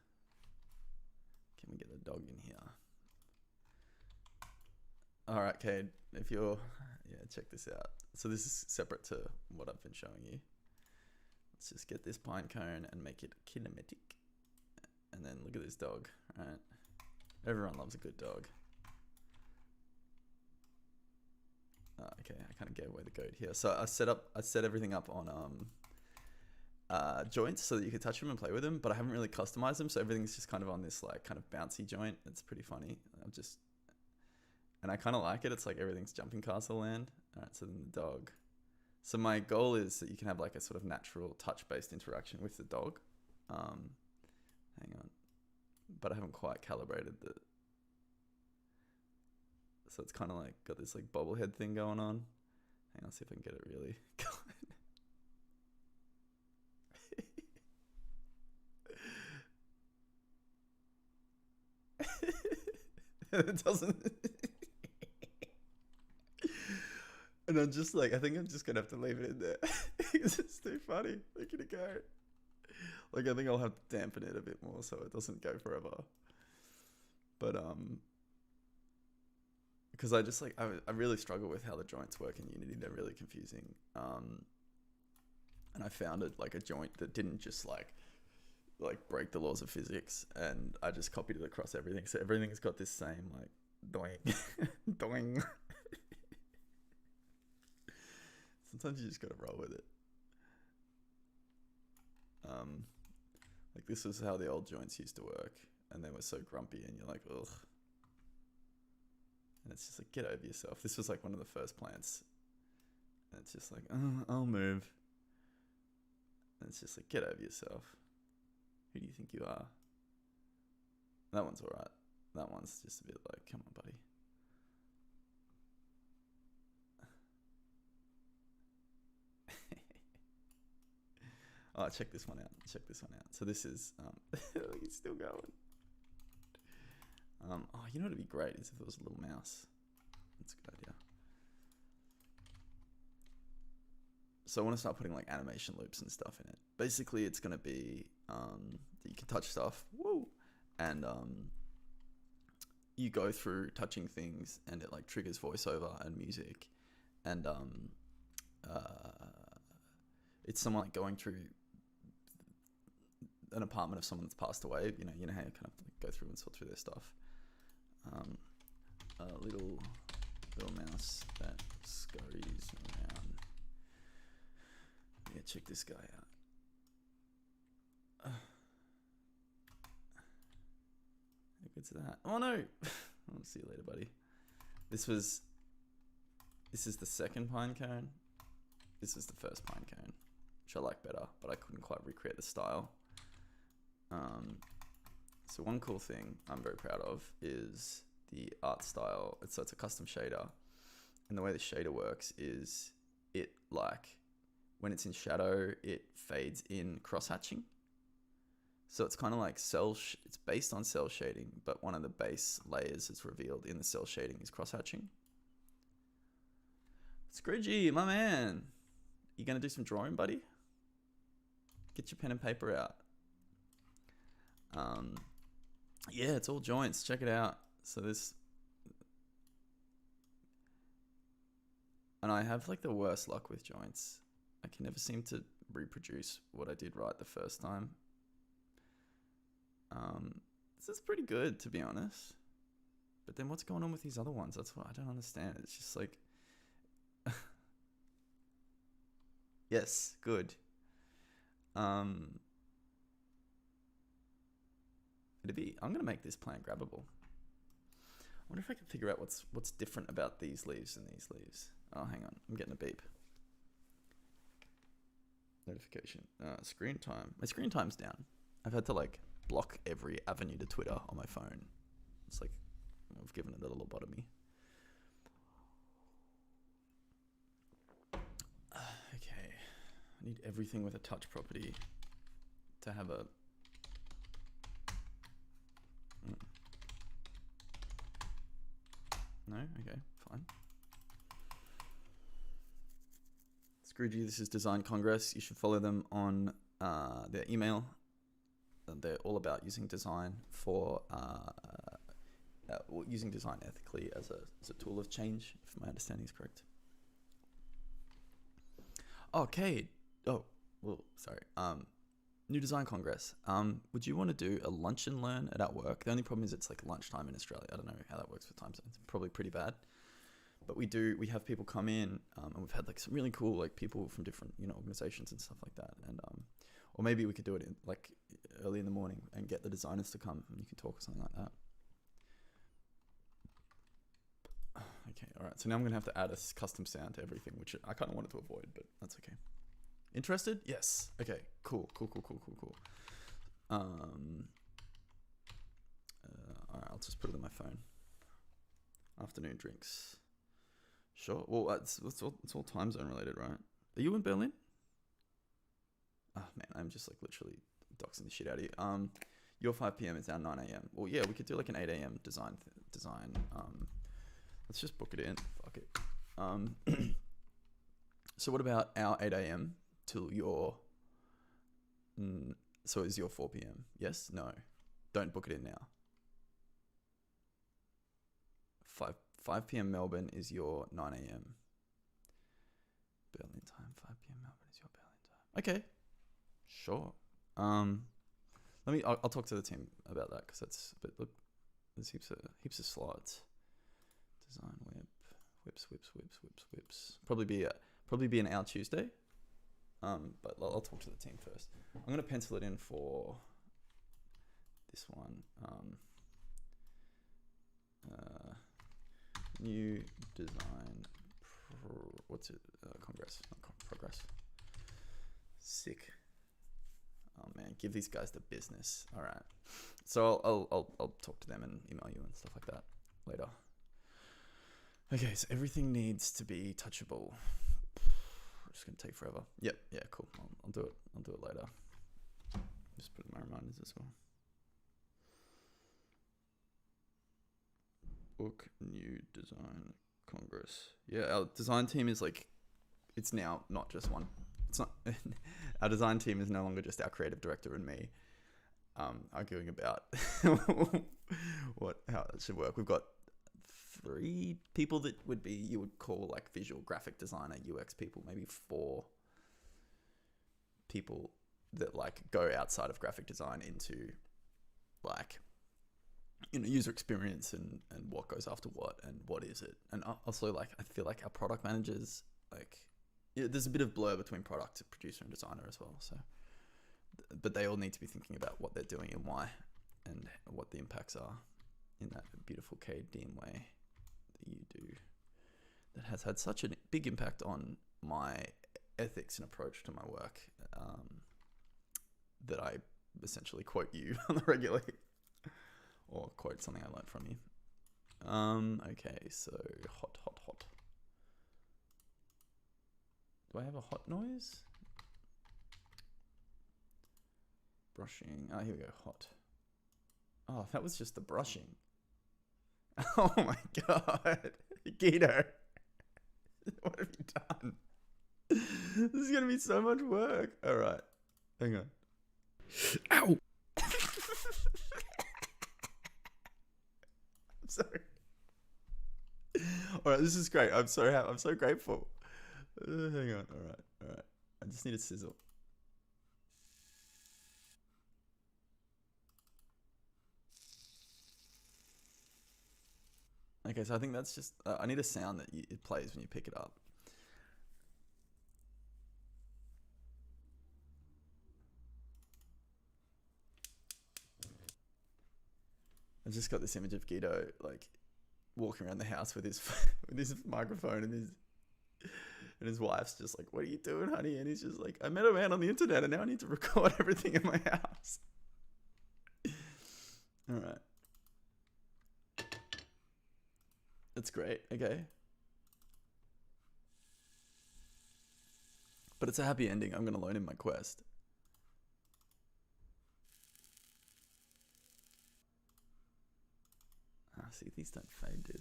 Can we get a dog in here? All right, Cade, if you're, yeah, check this out. So this is separate to what I've been showing you. Let's just get this pine cone and make it kinematic. And then look at this dog, right? Everyone loves a good dog. Okay, I kind of gave away the goat here. So I set everything up on joints so that you could touch them and play with them, but I haven't really customized them, so everything's just kind of on this like kind of bouncy joint. It's pretty funny. And I kind of like it. It's like everything's jumping castle land. All right, so then the dog. So my goal is that you can have like a sort of natural touch-based interaction with the dog. Hang on, but I haven't quite calibrated the. So it's kind of like got this like bobblehead thing going on. Hang on, see if I can get it really going. It doesn't. And I'm just like, I think I'm just gonna have to leave it in there because it's too funny. Look at it go. Like, I think I'll have to dampen it a bit more so it doesn't go forever. But because I just like I really struggle with how the joints work in Unity. They're really confusing. And I found it like a joint that didn't just like break the laws of physics, and I just copied it across everything. So everything's got this same like doing doing. Sometimes you just gotta roll with it. Like this was how the old joints used to work, and they were so grumpy, and you're like, ugh. And it's just like, get over yourself. This was like one of the first plants, and it's just like, oh, I'll move. And it's just like, get over yourself. Who do you think you are? That one's alright. That one's just a bit like, come on, buddy. Oh, check this one out. Check this one out. So this is, it's still going. Oh, you know what would be great is if there was a little mouse. That's a good idea. So I want to start putting like animation loops and stuff in it. Basically, it's going to be that you can touch stuff, woo, and you go through touching things, and it like triggers voiceover and music, and it's someone like going through an apartment of someone that's passed away. You know how you kind of like go through and sort through their stuff. A little mouse that scurries around. Yeah, check this guy out. How good's that? Oh no! I'll see you later, buddy. This is the second pine cone. This is the first pine cone, which I like better, but I couldn't quite recreate the style. So one cool thing I'm very proud of is the art style. So it's a custom shader, and the way the shader works is it like when it's in shadow, it fades in cross-hatching. So it's kind of like it's based on cell shading, but one of the base layers that's revealed in the cell shading is cross-hatching. Scroogey, my man, you gonna do some drawing, buddy? Get your pen and paper out. Yeah, it's all joints. Check it out. So this, and I have like the worst luck with joints. I can never seem to reproduce what I did right the first time. This is pretty good, to be honest. But then what's going on with these other ones? That's what I don't understand. It's just like, yes, good. I'm gonna make this plant grabbable. I wonder if I can figure out what's different about these leaves and these leaves. Oh, hang on, I'm getting a beep. Notification. Screen time. My screen time's down. I've had to like block every avenue to Twitter on my phone. It's like I've given it a lobotomy. Okay, I need everything with a touch property to have a. No? Okay, fine. Scroogey, this is Design Congress. You should follow them on their email. they're all about using design for using design ethically as a tool of change, if my understanding is correct. Okay. Oh, well, sorry. New Design Congress. Would you want to do a lunch and learn at our work? The only problem is it's like lunchtime in Australia. I don't know how that works with time zones. Probably pretty bad. But we have people come in, and we've had like some really cool like people from different organizations and stuff like that. And or maybe we could do it in like early in the morning and get the designers to come and you can talk or something like that. Okay, all right. So now I'm gonna have to add a custom sound to everything, which I kind of wanted to avoid, but that's okay. Interested? Yes. Okay. Cool. All right. I'll just put it on my phone. Afternoon drinks. Sure. Well, it's all time zone related, right? Are you in Berlin? Oh man, I'm just like literally doxing the shit out of you. Your 5 p.m. is our 9 a.m. Well, yeah, we could do like an 8 a.m. design. Let's just book it in. Fuck it. So what about our 8 a.m. till your... so is your 4 p.m.? Yes? No. Don't book it in now. 5 p.m. Melbourne is your 9 a.m. Berlin time. 5 p.m. Melbourne is your Berlin time. Okay. Sure. I'll talk to the team about that because that's... But look, there's heaps of slides. Design whips. Probably be an hour Tuesday. But I'll talk to the team first. I'm gonna pencil it in for this one. New design. Congress, not progress. Sick. Oh man, give these guys the business. All right. So I'll talk to them and email you and stuff like that later. Okay, so everything needs to be touchable. It's gonna take forever. Yep. Yeah. Cool. I'll do it. I'll do it later. Just put in my reminders as well. Book new design congress. Yeah, our design team is like, it's now not just one. It's not. Our design team is no longer just our creative director and me, arguing about how it should work. We've got 3 people that you would call like visual graphic designer, UX people, maybe 4 people that like go outside of graphic design into like, user experience and what goes after what and what is it. And also like, I feel like our product managers, like, there's a bit of blur between product producer and designer as well. So, but they all need to be thinking about what they're doing and why and what the impacts are in that beautiful KDM way that you do, that has had such a big impact on my ethics and approach to my work, that I essentially quote you on the regular, or quote something I learned from you. Okay, so hot. Do I have a hot noise? Brushing. Oh, here we go. Hot. Oh, that was just the brushing. Oh my god. Guido. What have you done? This is going to be so much work. All right. Hang on. Ow. I'm sorry. All right, this is great. I'm so grateful. Hang on. All right. I just need a sizzle. Okay, so I think that's just... I need a sound that it plays when you pick it up. I just got this image of Guido, like, walking around the house with his with his microphone and his wife's just like, "What are you doing, honey?" And he's just like, "I met a man on the internet and now I need to record everything in my house." All right. That's great. Okay. But it's a happy ending. I'm going to loan him my Quest. See, these don't fade, do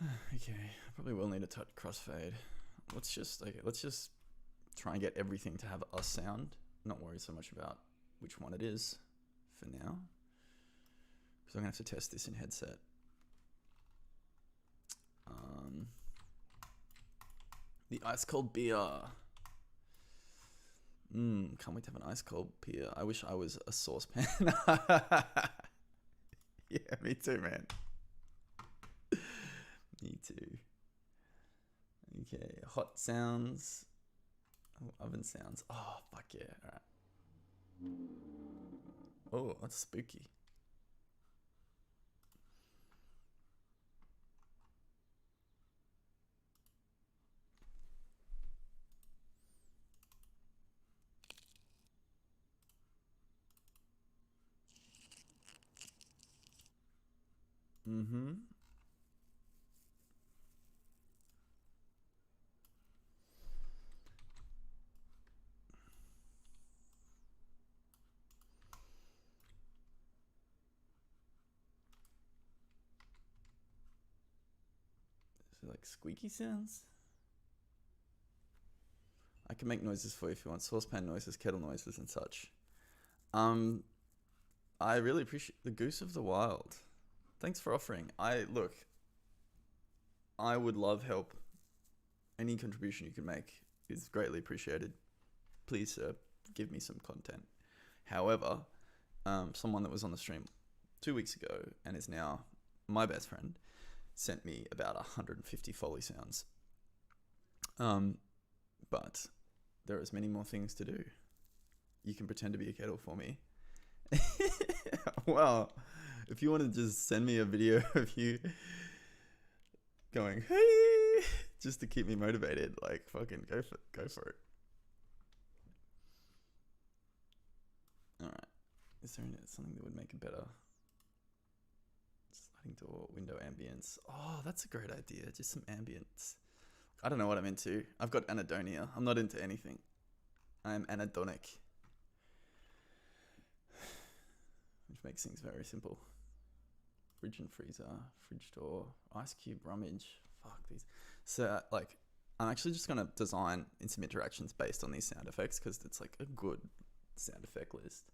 they? Okay, I probably will need a touch crossfade. Let's just try and get everything to have a sound. Not worry so much about which one it is for now, because I'm gonna have to test this in headset. The ice cold beer. Can't wait to have an ice cold beer. I wish I was a saucepan. Yeah, me too, man. Me too. Okay, hot sounds. Oh, oven sounds. Oh, fuck yeah. Alright. Oh, that's spooky. Mm-hmm. So like squeaky sounds? I can make noises for you if you want. Saucepan noises, kettle noises and such. I really appreciate the Goose of the Wild. Thanks for offering. I would love help. Any contribution you can make is greatly appreciated. Please, sir, give me some content. However, someone that was on the stream 2 weeks ago and is now my best friend sent me about 150 Foley sounds. But there is many more things to do. You can pretend to be a kettle for me. Well, if you want to just send me a video of you going, hey, just to keep me motivated, like fucking go for it. All right. Is there something that would make it better? Sliding door, window ambience. Oh, that's a great idea. Just some ambience. I don't know what I'm into. I've got anhedonia. I'm not into anything. I am anhedonic. Which makes things very simple. Fridge and freezer, fridge door, ice cube, rummage. Fuck these. So, like, I'm actually just going to design some interactions based on these sound effects because it's like a good sound effect list.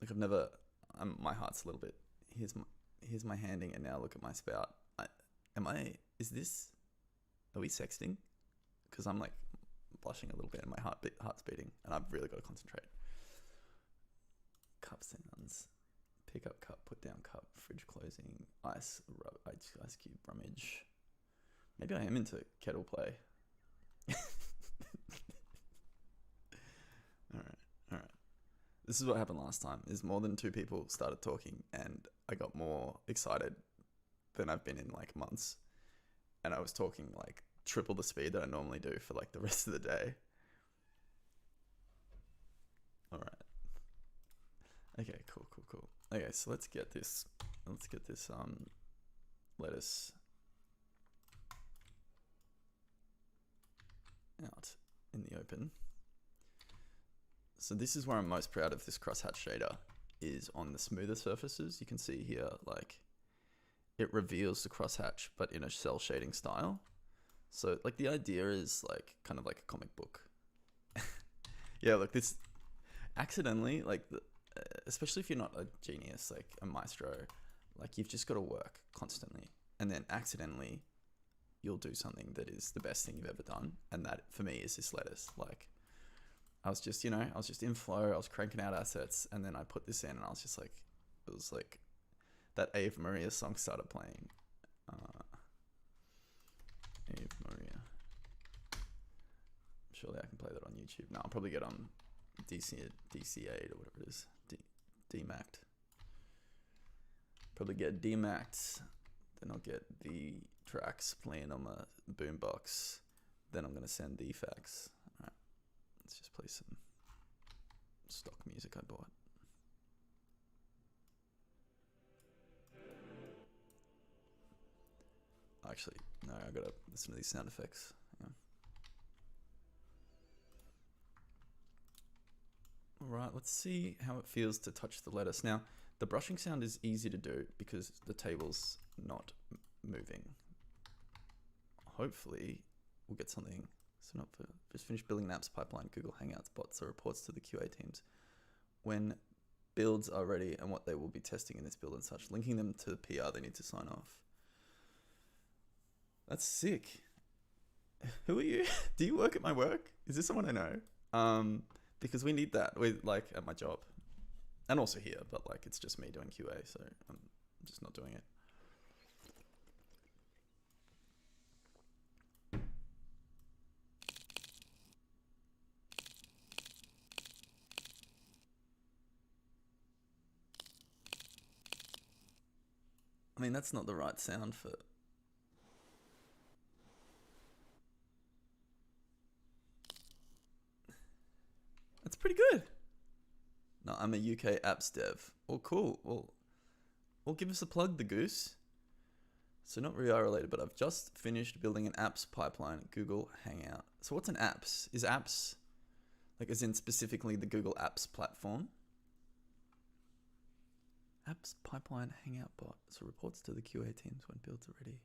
Like, I've never... my heart's a little bit... Here's my handing and now look at my spout. Is this... Are we sexting? Because I'm like blushing a little bit and my heart's beating and I've really got to concentrate. Cup sounds. Pick up cup, put down cup, fridge closing, ice cube, rummage. Maybe I am into kettle play. Alright. This is what happened last time, is more than 2 people started talking and I got more excited than I've been in like months. And I was talking like triple the speed that I normally do for like the rest of the day. Alright. Okay, cool. Okay, so let's get this lettuce out in the open. So this is where I'm most proud of this crosshatch shader, is on the smoother surfaces. You can see here, like, it reveals the crosshatch, but in a cell shading style. So like the idea is like kind of like a comic book. Yeah, look, this accidentally, like, especially if you're not a genius, like a maestro, like you've just got to work constantly, and then accidentally you'll do something that is the best thing you've ever done. And that for me is this lettuce. Like, I was just in flow, I was cranking out assets, and then I put this in and I was just like, it was like that Ave Maria song started playing. Ave Maria. Surely I can play that on YouTube. No, I'll probably get on DC8 or whatever it is. DMAC'd. Probably get DMAC'd. Then I'll get the tracks playing on my boombox. Then I'm going to send the effects. Alright. Let's just play some stock music I bought. Actually, no, I gotta listen to these sound effects. Yeah. Alright, let's see how it feels to touch the lettuce. Now, the brushing sound is easy to do because the table's not moving. hopefully we'll get something. So not for just finished building an apps pipeline, Google Hangouts bots or reports to the QA teams when builds are ready and what they will be testing in this build and such, linking them to the PR they need to sign off. That's sick. Who are you? Do you work at my work? Is this someone I know? Because we need that with like at my job and also here, but like it's just me doing QA, so I'm just not doing it. I mean, that's not the right sound for... That's pretty good. No, I'm a UK apps dev. Well, cool. Well, give us a plug, the goose. So not VR related, but I've just finished building an apps pipeline at Google Hangout. So what's an apps? Is apps, like as in specifically the Google Apps platform? Apps pipeline Hangout bot. So reports to the QA teams when builds are ready.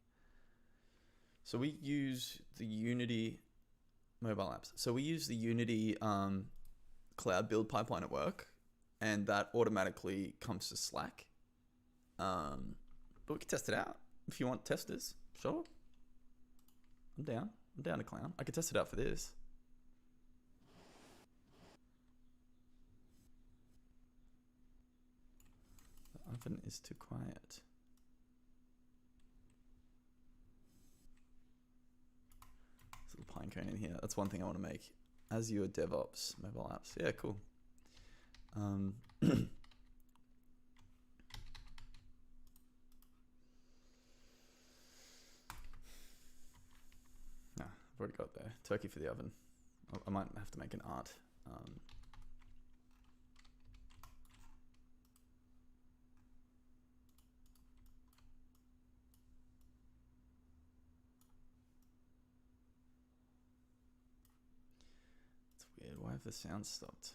So we use the Unity mobile apps. So we use the Unity cloud build pipeline at work, and that automatically comes to Slack. But we can test it out if you want testers. Sure. I'm down. I'm down to clown. I could test it out for this. The oven is too quiet. This little pine cone in here. That's one thing I want to make. Azure DevOps mobile apps. Yeah, cool. I've already got there. Turkey for the oven. I might have to make an art. It's weird. Why have the sound stopped?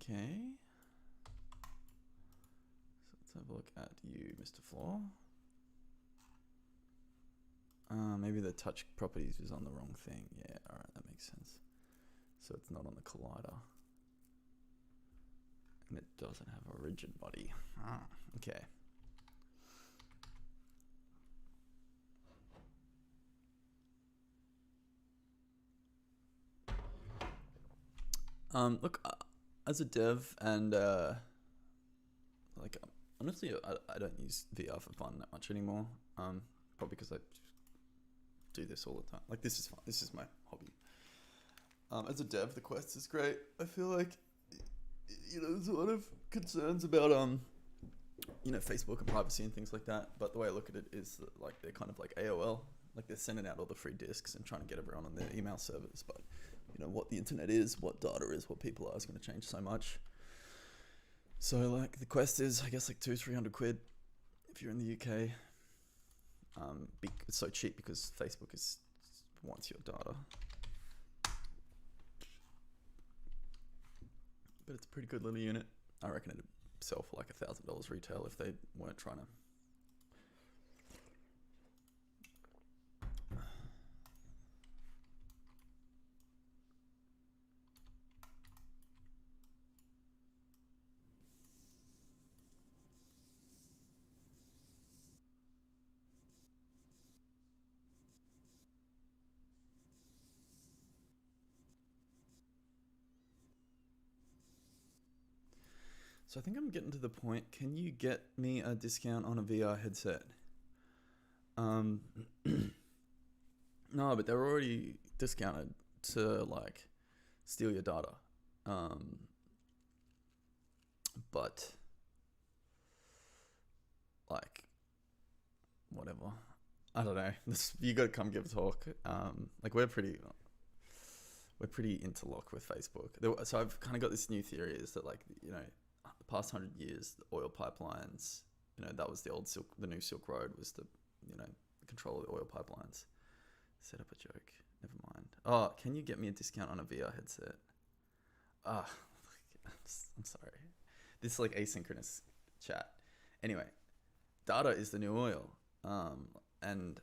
Okay. So let's have a look at you, Mr. Floor. Maybe the touch properties was on the wrong thing. Yeah, alright, that makes sense. So it's not on the collider. And it doesn't have a rigid body. Okay. Look, as a dev and like honestly, I don't use VR for fun that much anymore. Probably because I do this all the time. Like this is fun. This is my hobby. As a dev, the Quest is great. I feel like there's a lot of concerns about Facebook and privacy and things like that. But the way I look at it is that, like, they're kind of like AOL. Like they're sending out all the free disks and trying to get everyone on their email servers. But what the internet is, what data is, what people are is going to change so much. So like the Quest is, I guess, like 200-300 quid if you're in the UK. It's so cheap because Facebook wants your data. But it's a pretty good little unit. I reckon it'd sell for like $1,000 retail if they weren't trying to. So I think I'm getting to the point. Can you get me a discount on a VR headset? No, but they're already discounted to like steal your data. But like, whatever. I don't know. You got to come give a talk. Like we're pretty interlocked with Facebook. So I've kind of got this new theory is that, like, you know, the past 100 years, the oil pipelines, you know, that was the new Silk Road was the, you know, the control of the oil pipelines. Set up a joke. Never mind. Oh, can you get me a discount on a VR headset? I'm sorry. This is like asynchronous chat. Anyway, data is the new oil. And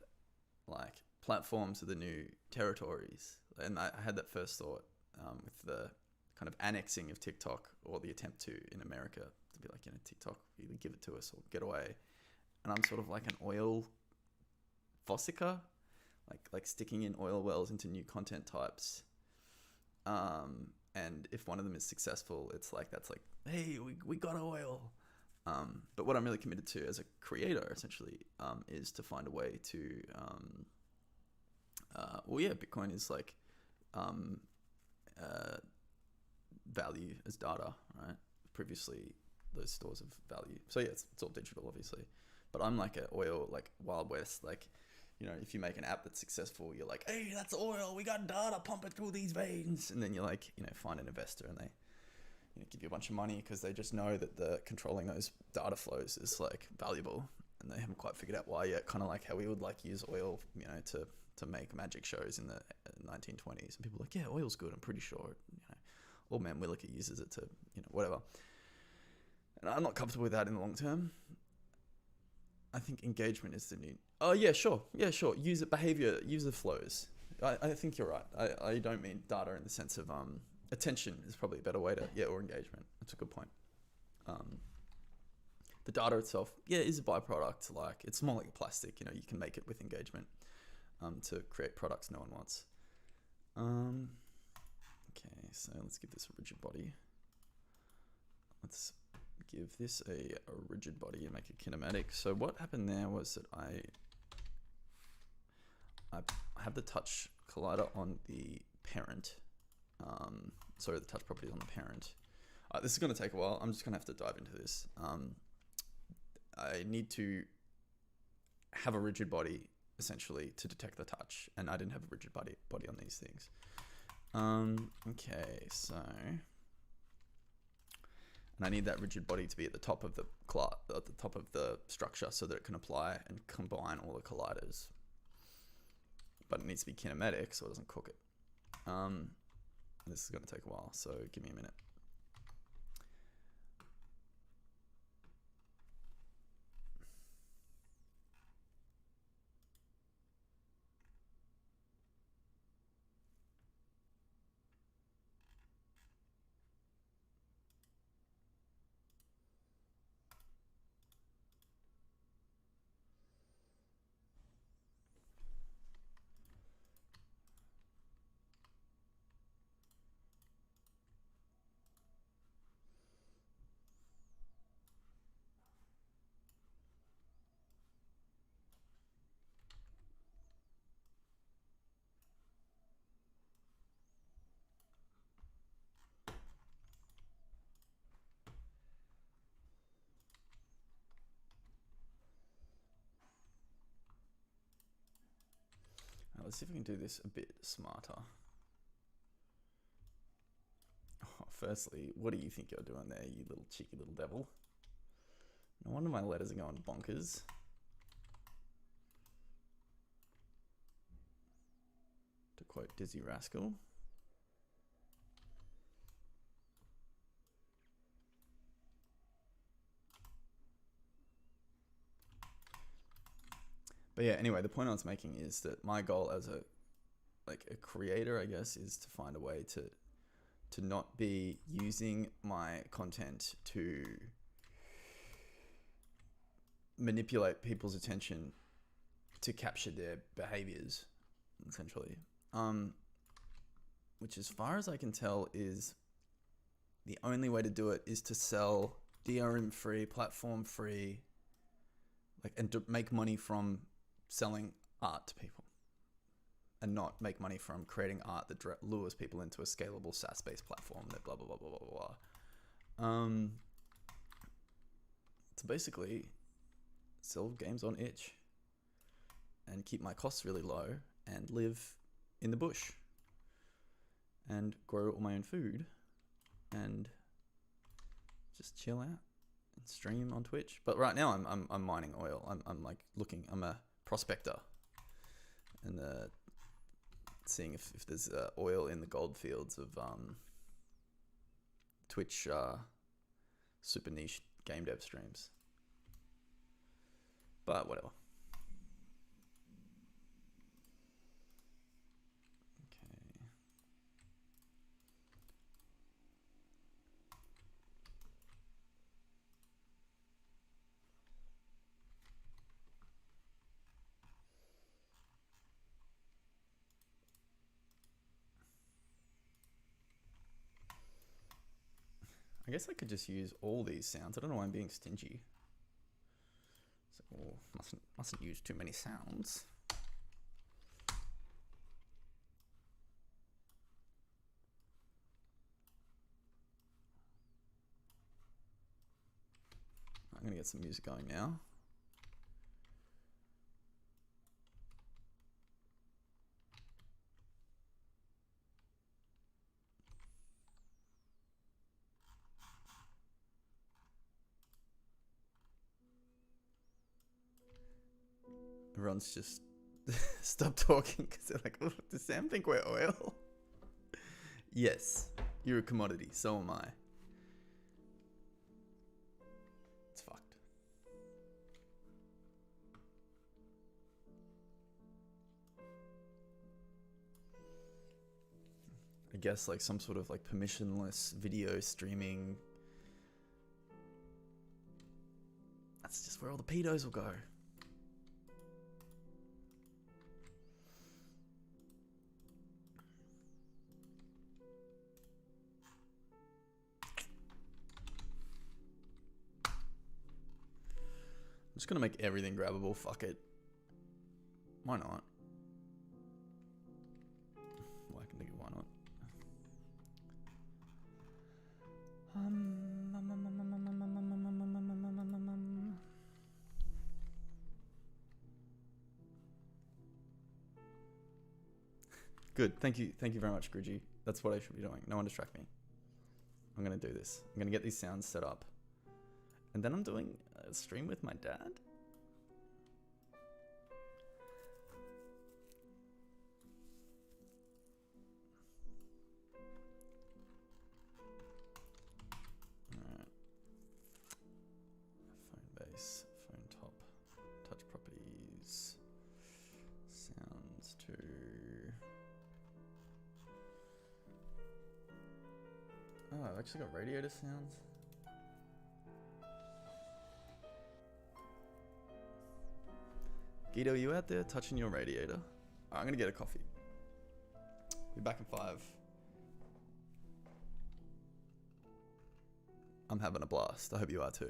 like platforms are the new territories. And I had that first thought with the kind of annexing of TikTok, or the attempt to in America to be like, you know, TikTok, either give it to us or get away. And I'm sort of like an oil fossicker, like sticking in oil wells into new content types. And if one of them is successful, it's like, that's like, hey, we got oil. But what I'm really committed to as a creator, essentially, is to find a way to, Bitcoin is like value as data, right? Previously, those stores of value. So yeah, it's all digital, obviously. But I'm like a oil, like Wild West, like, you know, if you make an app that's successful, you're like, hey, that's oil. We got data pumping through these veins. And then you like, you know, find an investor and they, you know, give you a bunch of money because they just know that the controlling those data flows is like valuable, and they haven't quite figured out why yet. Kind of like how we would like use oil, you know, to make magic shows in the 1920s, and people are like, yeah, oil's good. I'm pretty sure, you know, old man Williker uses it to, you know, whatever. And I'm not comfortable with that in the long term. I think engagement is the new. Oh yeah, sure. User behavior, user flows. I think you're right. I don't mean data in the sense of attention is probably a better way to, or engagement. That's a good point. The data itself, is a byproduct. Like, it's more like a plastic. You know, you can make it with engagement to create products no one wants. Okay, so let's give this a rigid body. Let's give this a rigid body and make it kinematic. So what happened there was that I have the touch collider on the parent. Sorry, the touch properties on the parent. This is going to take a while. I'm just going to have to dive into this. I need to have a rigid body, essentially, to detect the touch. And I didn't have a rigid body on these things. Okay, so... And I need that rigid body to be at the top of the structure so that it can apply and combine all the colliders. But it needs to be kinematic so it doesn't cook it. This is going to take a while, so give me a minute. Let's see if we can do this a bit smarter. Oh, firstly, what do you think you're doing there, you little cheeky little devil? No wonder my letters are going bonkers. To quote Dizzy Rascal. But yeah, anyway, the point I was making is that my goal as a creator, I guess, is to find a way to not be using my content to manipulate people's attention to capture their behaviors, essentially. Which, as far as I can tell, is the only way to do it is to sell DRM free, platform free, and to make money from selling art to people. and not make money from creating art that lures people into a scalable SaaS-based platform that blah, blah, blah, blah, blah, blah. To basically sell games on itch and keep my costs really low and live in the bush and grow all my own food and just chill out and stream on Twitch. But right now I'm mining oil. I'm like looking. I'm a prospector and seeing if there's oil in the gold fields of Twitch super niche game dev streams. But whatever. Okay. I guess I could just use all these sounds. I don't know why I'm being stingy. So, mustn't use too many sounds. I'm gonna get some music going now. Everyone's just stopped talking because they're like, oh, does Sam think we're oil? Yes, you're a commodity, so am I. It's fucked. I guess like some sort of like permissionless video streaming. That's just where all the pedos will go. I'm just gonna make everything grabbable, fuck it. Why not? Well, I can think of why not. Good, thank you very much, Grudgy. That's what I should be doing. No one distract me. I'm gonna do this. I'm gonna get these sounds set up. And then I'm doing a stream with my dad. Alright. Phone base, phone top, touch properties, sounds to... Oh, I've actually got radiator sounds. Guido, you out there touching your radiator? I'm gonna get a coffee. Be back in 5. I'm having a blast. I hope you are too.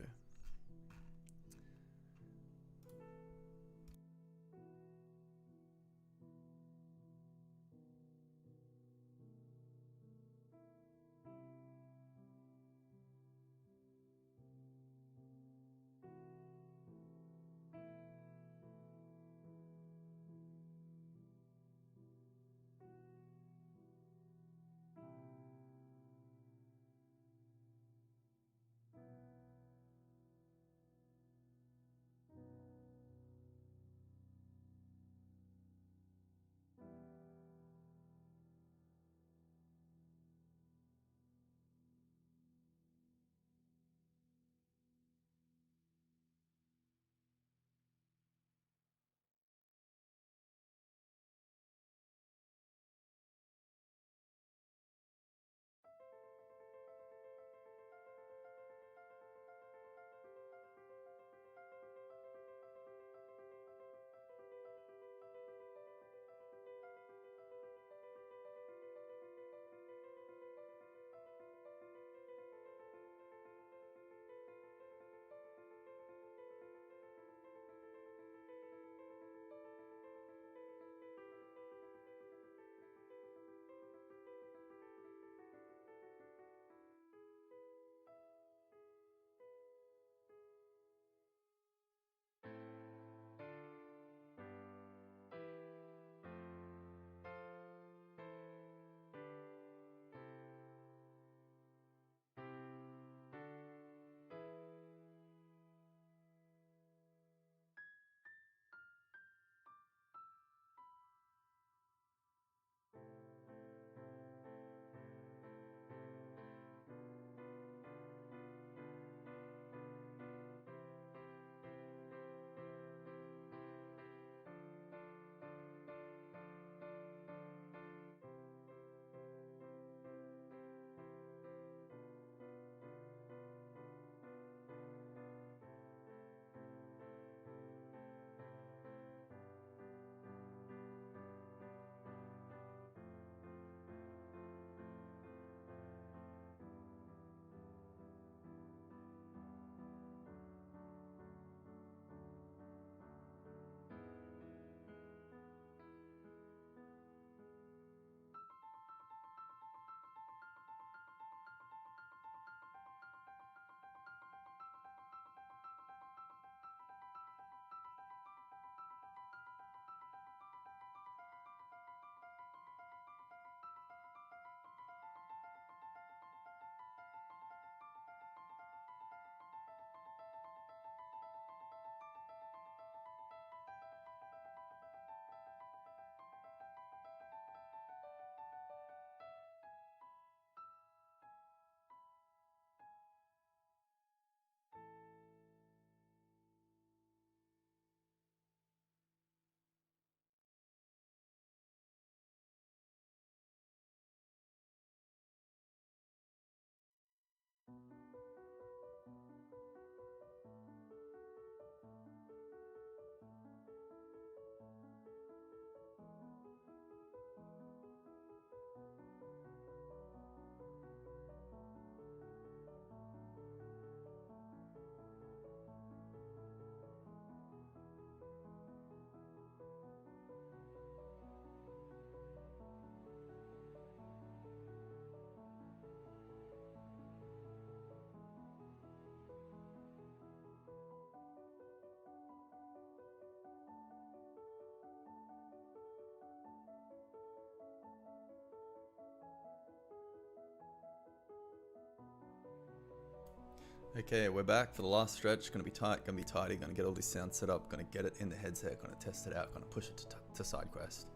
Okay, we're back for the last stretch. Gonna be tight, gonna be tidy, gonna get all this sound set up, gonna get it in the headset, gonna test it out, gonna push it to side quest.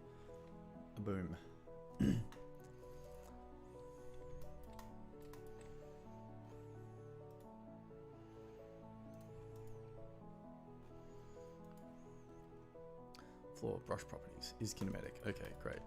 Boom. Floor brush properties is kinematic. Okay, great.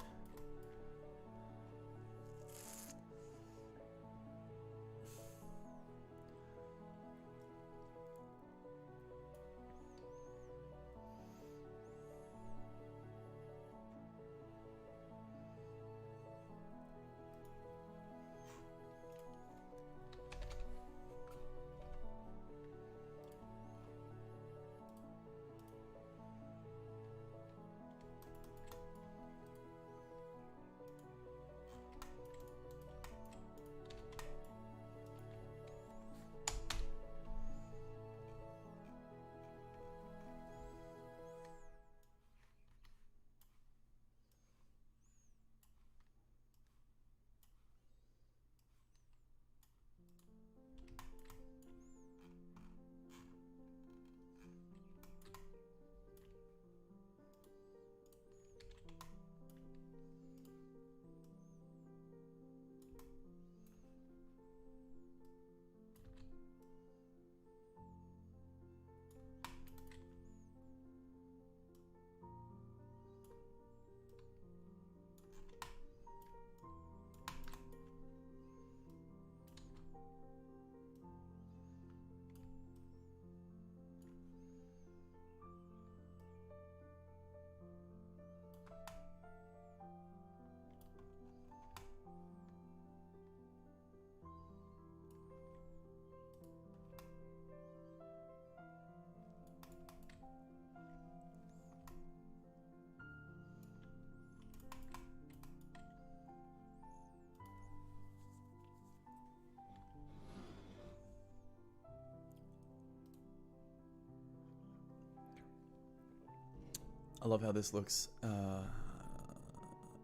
I love how this looks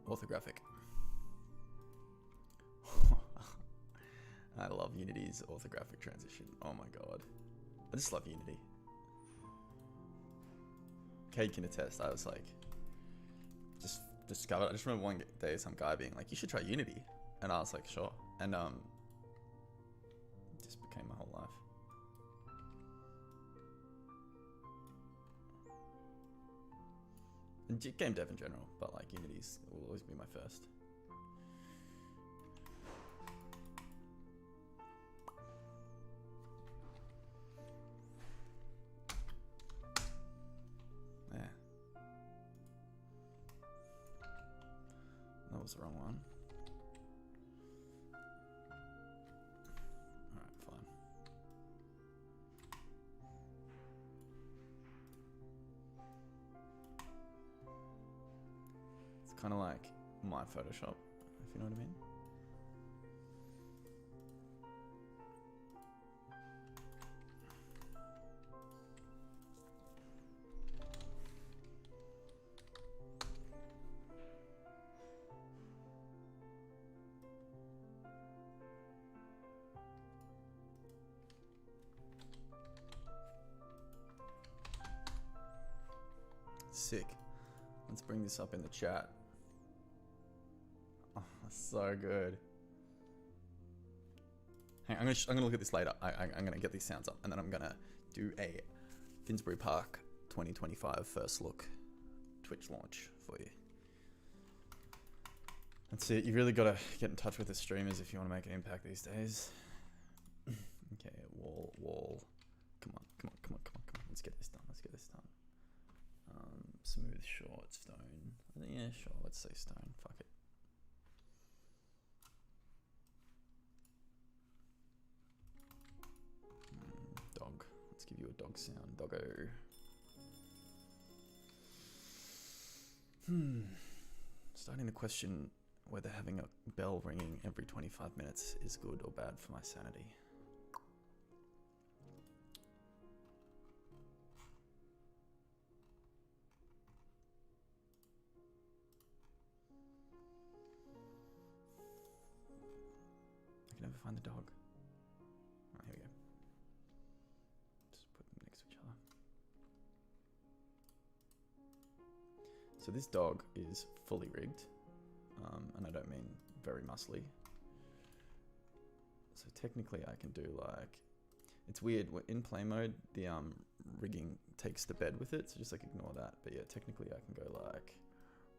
orthographic. I love Unity's orthographic transition. Oh my god. I just love Unity. Kate can attest. I was like, just discovered. I just remember one day some guy being like, "You should try Unity," and I was like, "Sure." And it just became my whole life. And game dev in general, but like Unity's will always be my first. Yeah. That was the wrong one. Alright, fine. It's kind of like my Photoshop, if you know what I mean. Sick. Let's bring this up in the chat. Oh, so good. Hang on, I'm gonna look at this later. I'm gonna get these sounds up, and then I'm gonna do a Finsbury Park 2025 first look Twitch launch for you. That's it. You really gotta get in touch with the streamers if you want to make an impact these days. Okay, wall. Come on. Let's get this done. Smooth, short, stone. Yeah, sure. Let's say stone. Fuck it. Dog. Let's give you a dog sound. Doggo. Starting to question whether having a bell ringing every 25 minutes is good or bad for my sanity. I can never find the dog. Oh, here we go. So this dog is fully rigged, and I don't mean very muscly. So technically I can do like, it's weird, in play mode, the rigging takes the bed with it, so just like ignore that. But yeah, technically I can go like,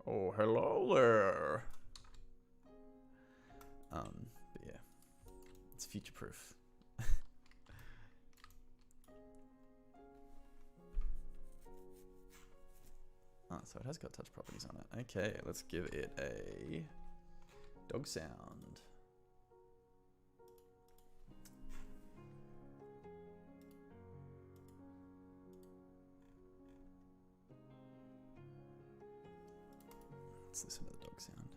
oh, hello there. But yeah, it's future proof. Oh, so it has got touch properties on it. Okay, let's give it a dog sound. Let's listen to the dog sound.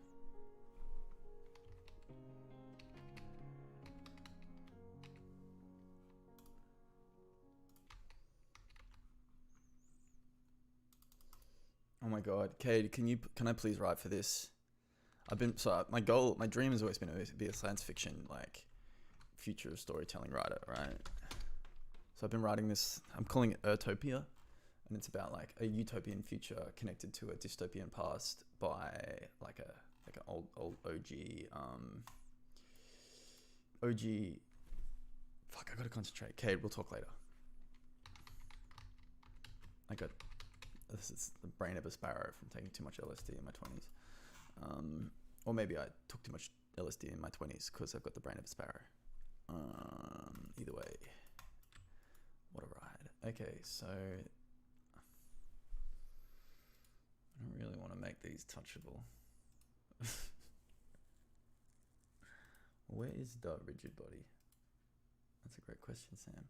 Oh my god, Cade, can I please write for this? My dream has always been to be a science fiction, like, future storytelling writer, right? So I've been writing this, I'm calling it Utopia, and it's about like a utopian future connected to a dystopian past by like an old OG. Fuck, I gotta concentrate. Cade, we'll talk later. This is the brain of a sparrow from taking too much LSD in my 20s. Or maybe I took too much LSD in my 20s because I've got the brain of a sparrow. Either way, what a ride. Okay, so I don't really want to make these touchable. Where is the rigid body? That's a great question, Sam.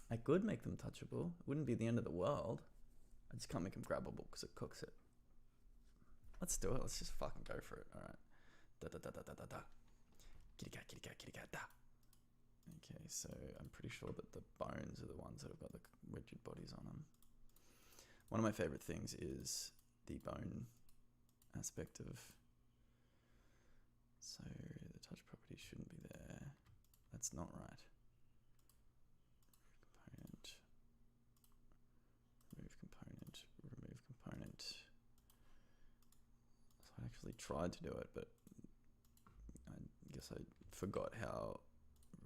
I could make them touchable. It wouldn't be the end of the world. I just can't make them grabbable because it cooks it. Let's do it. Let's just fucking go for it. All right. Da da da da da da da. Kitty cat, kitty cat, kitty cat, da. Okay, so I'm pretty sure that the bones are the ones that have got the rigid bodies on them. One of my favorite things is the bone aspect of. So the touch property shouldn't be there. That's not right. Remove component. So I actually tried to do it, but I guess I forgot how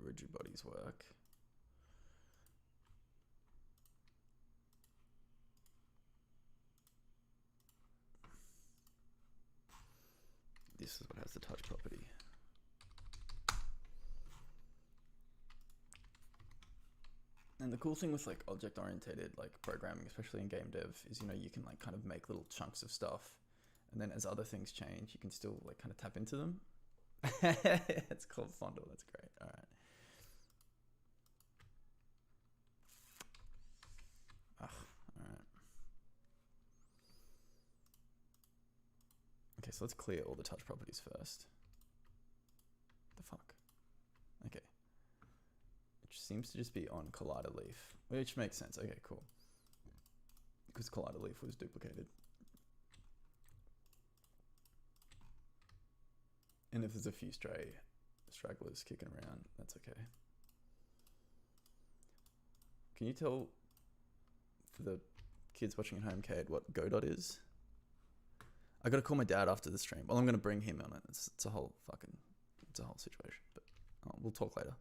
rigid bodies work. This is what has the touch property. And the cool thing with like object-oriented like programming, especially in game dev, is you can like kind of make little chunks of stuff, and then as other things change, you can still like kind of tap into them. It's called fondle. That's great. All right. All right. Okay, so let's clear all the touch properties first. The fuck. Okay. Seems to just be on collider leaf, which makes sense. Okay, cool. Because collider leaf was duplicated. And if there's a few stragglers kicking around, that's okay. Can you tell, for the kids watching at home, Cade, what Godot is? I gotta call my dad after the stream. Well, I'm gonna bring him on it. It's a whole situation, but we'll talk later.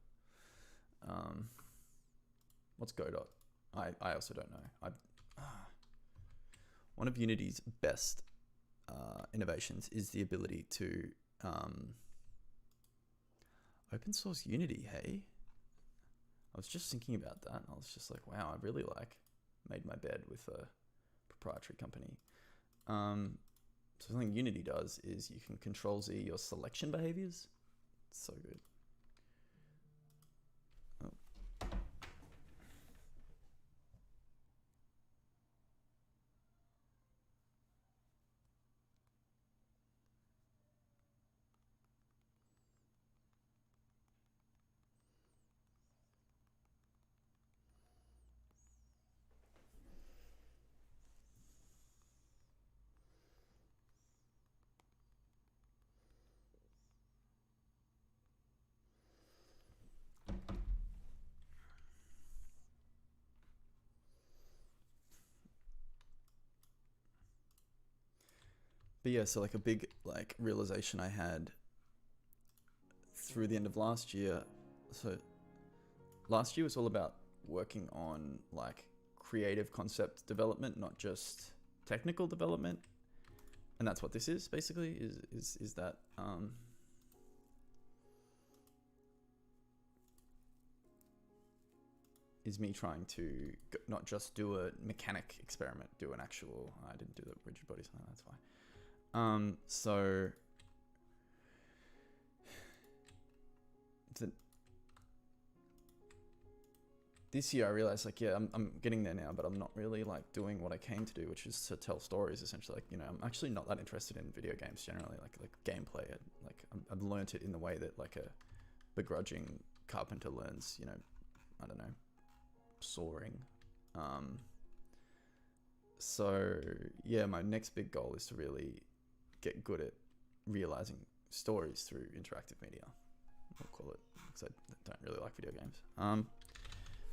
What's Godot? I also don't know. One of Unity's best innovations is the ability to open source Unity. Hey, I was just thinking about that, and I was just like, wow, I really made my bed with a proprietary company. So something Unity does is you can Control Z your selection behaviors. It's so good. But yeah, so like a big like realization I had through the end of last year. So last year was all about working on like creative concept development, not just technical development. And that's what this is basically, is that is me trying to not just do a mechanic experiment, do an actual, I didn't do the rigid body, so that's fine. So this year I realized like, yeah, I'm getting there now, but I'm not really like doing what I came to do, which is to tell stories essentially. Like, you know, I'm actually not that interested in video games generally, like gameplay. I've learnt it in the way that like a begrudging carpenter learns, you know, I don't know, sawing. So yeah, my next big goal is to really get good at realizing stories through interactive media, we'll call it, because I don't really like video games.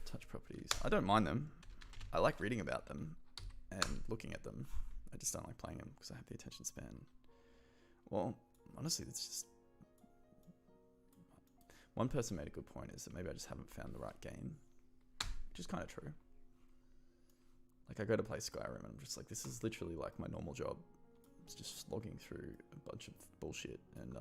Touch properties, I don't mind them. I like reading about them and looking at them. I just don't like playing them because I have the attention span. Well, honestly, it's just, one person made a good point, is that maybe I just haven't found the right game, which is kind of true. Like I go to play Skyrim and I'm just like, this is literally like my normal job. It's just slogging through a bunch of bullshit and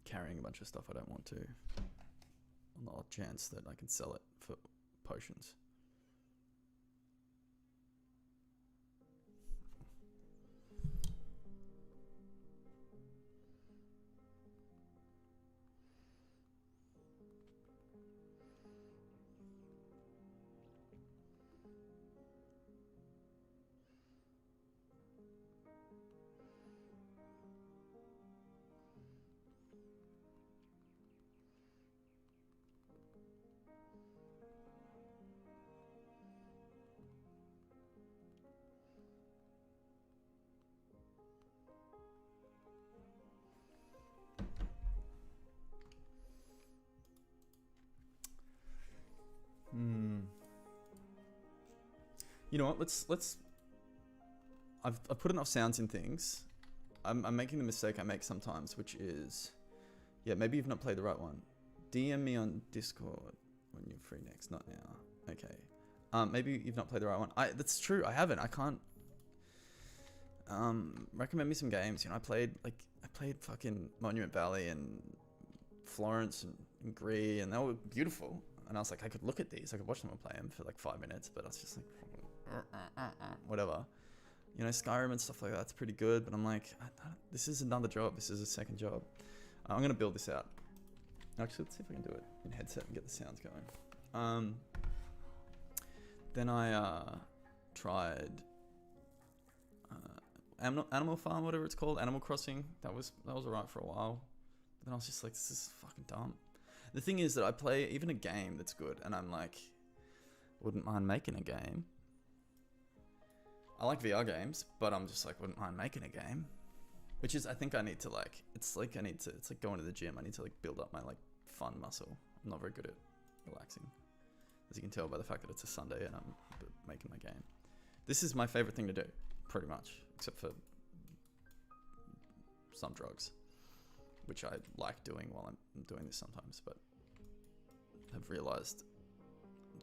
carrying a bunch of stuff I don't want to, on the odd chance that I can sell it for potions. You know what? Let's. I've put enough sounds in things. I'm making the mistake I make sometimes, which is, yeah, maybe you've not played the right one. DM me on Discord when you're free next. Not now. Okay. Maybe you've not played the right one. That's true. I haven't. I can't. Recommend me some games. You know, I played fucking Monument Valley and Florence and Gree, and they were beautiful. And I was like, I could look at these. I could watch them and play them for like 5 minutes, but I was just like, whatever. You know, Skyrim and stuff like that's pretty good, but I'm like, this is another job. This is a second job. I'm gonna build this out. Actually, let's see if I can do it in headset and get the sounds going. Then I tried Animal Farm, whatever it's called, Animal Crossing. That was alright for a while. But then I was just like, this is fucking dumb. The thing is that I play even a game that's good, and I'm like, wouldn't mind making a game. I like VR games, but I'm just like, wouldn't mind making a game. Which is, I think I need to like, it's like going to the gym. I need to like build up my like fun muscle. I'm not very good at relaxing, as you can tell by the fact that it's a Sunday and I'm making my game. This is my favorite thing to do, pretty much, except for some drugs, which I like doing while I'm doing this sometimes, but have realized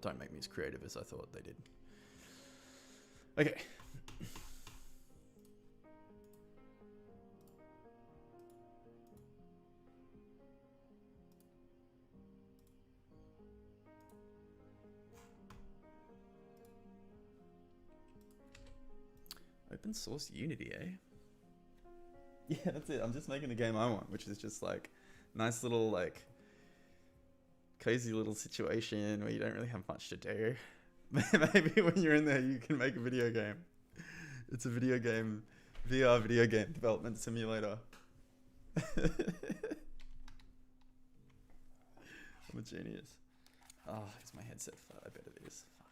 don't make me as creative as I thought they did. Okay. Open source Unity, eh? Yeah, that's it. I'm just making the game I want, which is just like nice little like cozy little situation where you don't really have much to do. Maybe when you're in there you can make a video game. It's a video game, VR video game development simulator. I'm a genius. Oh, is my headset flat? I bet it is. Fuck.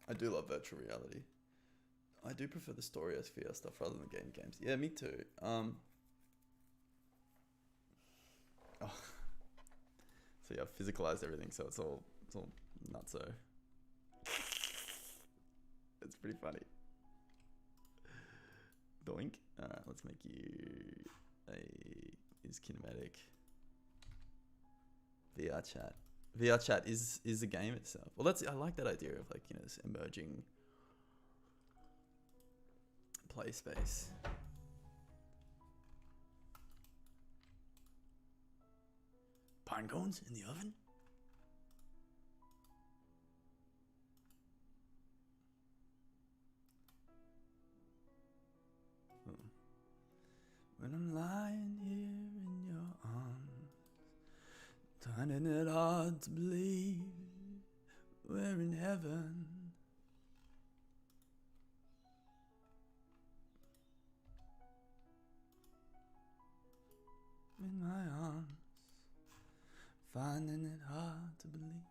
I do love virtual reality. I do prefer the story sphere stuff rather than the games. Yeah, me too. Oh. So yeah, I've physicalized everything, so it's all nutso. It's pretty funny. Doink. Alright, let's make you is kinematic. VR chat. VR chat is the game itself. Well, I like that idea of like, you know, this emerging play space. Pine cones in the oven? When I'm lying here in your arms, finding it hard to believe we're in heaven. In my arms, finding it hard to believe.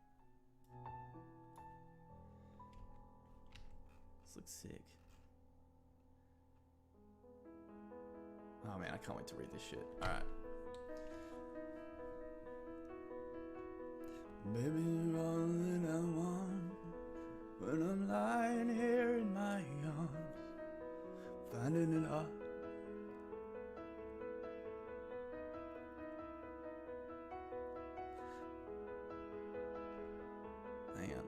This looks sick. Oh man, I can't wait to read this shit. Alright. Baby, you're all that I want when I'm lying here in my arms, finding it hard. Hang on.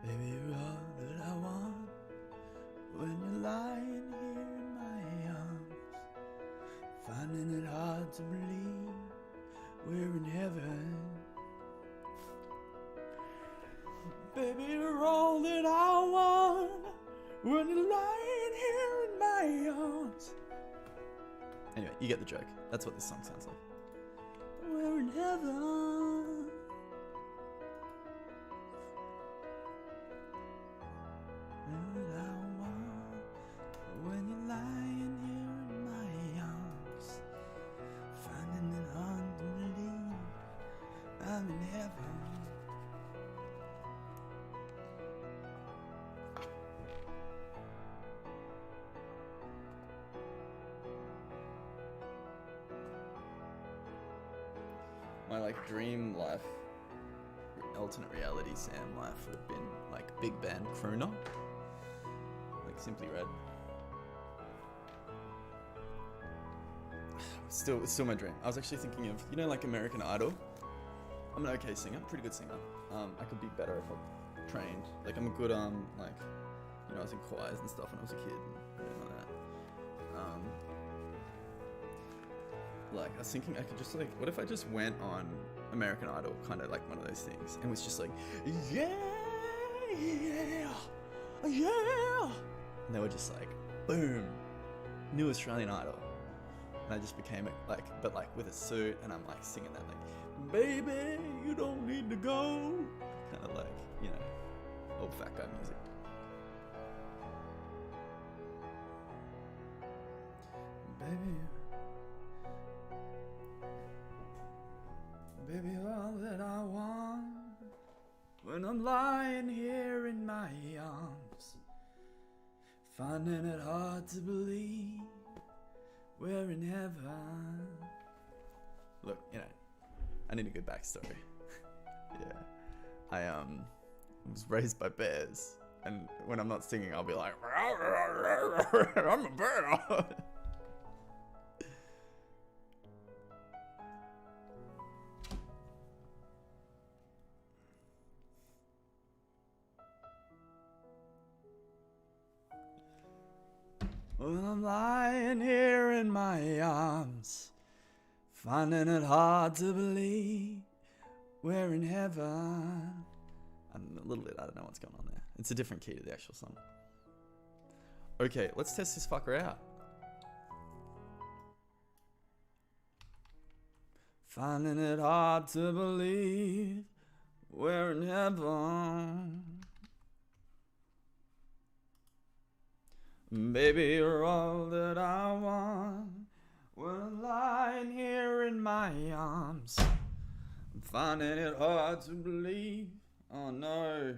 Baby, you're all that I want when you're lying here in my arms, finding it hard to believe we're in heaven. Baby, you're all that I want when you're lying here in my arms. Anyway, you get the joke. That's what this song sounds like. We're in heaven. That I want when you're lying here in my arms, finding it hard to believe I'm in heaven. My like dream life, alternate reality Sam life would have been like big band crooner, like Simply Red. It's still my dream. I was actually thinking of, you know, like American Idol. I'm an okay singer, pretty good singer. I could be better if I trained. Like I'm a good like, you know, I was in choirs and stuff when I was a kid and everything like that. Like I was thinking I could just like, what if I just went on American Idol, kind of like one of those things, and was just like, yeah, and they were just like, boom, new Australian Idol, and I just became like, but like with a suit, and I'm like singing that like, baby, you don't need to go, kind of like, you know, old fat guy music. Baby, all that I want when I'm lying here in my arms, finding it hard to believe we're in heaven. Look, you know, I need a good backstory. Yeah, I was raised by bears, and when I'm not singing, I'll be like, I'm a bear. When I'm lying here in my arms, finding it hard to believe we're in heaven. I'm a little bit, I don't know what's going on there. It's a different key to the actual song. Okay, let's test this fucker out. Finding it hard to believe we're in heaven. Baby, you're all that I want when I'm lying here in my arms. I'm finding it hard to believe. Oh no.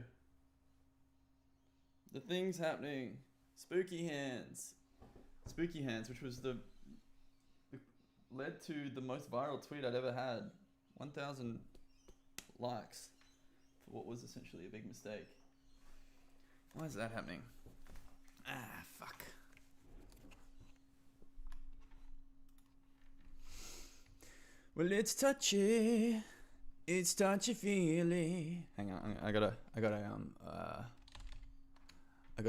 The thing's happening. Spooky Hands. Spooky Hands, which was led to the most viral tweet I'd ever had. 1,000 likes for what was essentially a big mistake. Why is that happening? Ah, fuck. Well, it's touchy. It's touchy feely. Hang on, I got a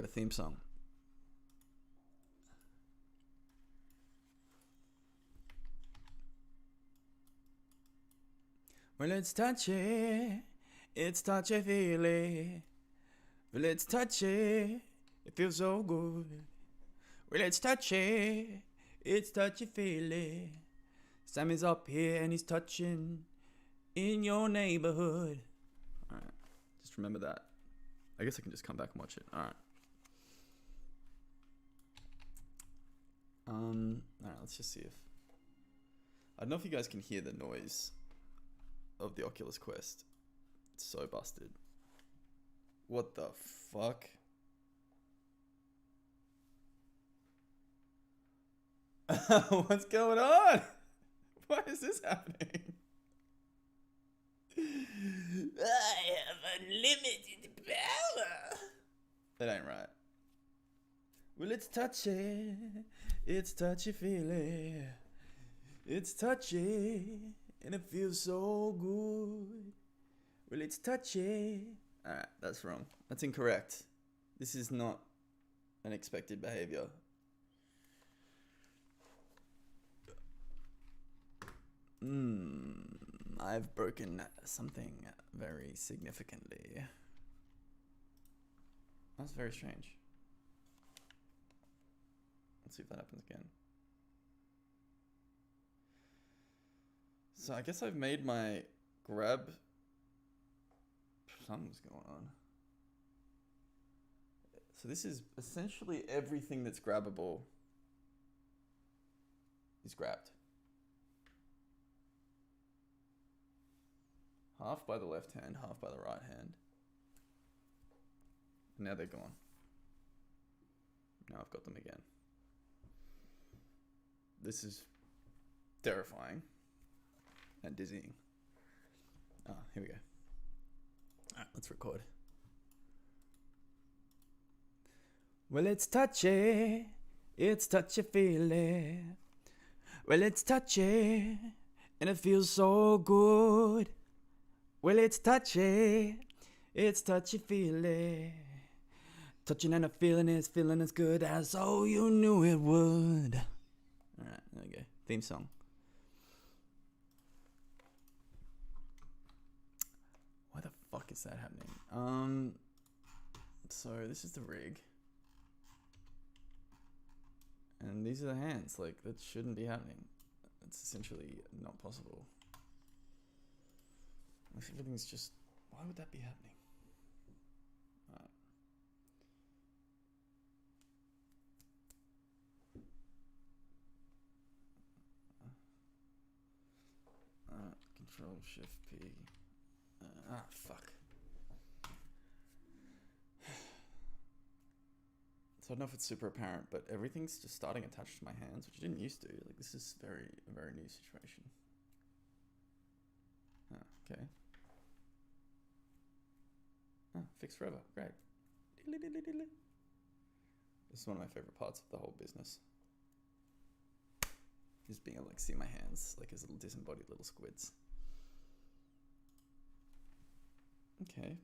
theme song. Well, it's touchy feely. Well, it's touchy, it feels so good. Well, it's touchy feely. Sammy's up here and he's touching in your neighborhood. Alright, just remember that. I guess I can just come back and watch it. Alright. Alright, let's just see if... I don't know if you guys can hear the noise of the Oculus Quest. It's so busted. What the fuck? What's going on? Why is this happening? I have unlimited power. That ain't right. Well, it's touchy feely. It's touchy, and it feels so good. Well, it's touchy. Alright, that's wrong. That's incorrect. This is not an expected behavior. I've broken something very significantly. That's very strange. Let's see if that happens again. So I guess I've made my grab... Something's going on. So this is essentially everything that's grabbable is grabbed. Half by the left hand, half by the right hand. And now they're gone. Now I've got them again. This is terrifying and dizzying. Ah, here we go. Alright, let's record. Well, it's touchy feely. Well, it's touchy, and it feels so good. Well, it's touchy feely. Touching and a feeling is feeling as good as oh you knew it would. Alright, there we go. Theme song. Why the fuck is that happening? So this is the rig. And these are the hands. Like, that shouldn't be happening. It's essentially not possible. If everything's just... Why would that be happening? Control Shift P. Fuck. So I don't know if it's super apparent, but everything's just starting attached to my hands, which I didn't used to. Like, this is a very new situation. Okay. Fixed forever. Great. This is one of my favorite parts of the whole business. Just being able to see my hands like as little disembodied little squids. Okay.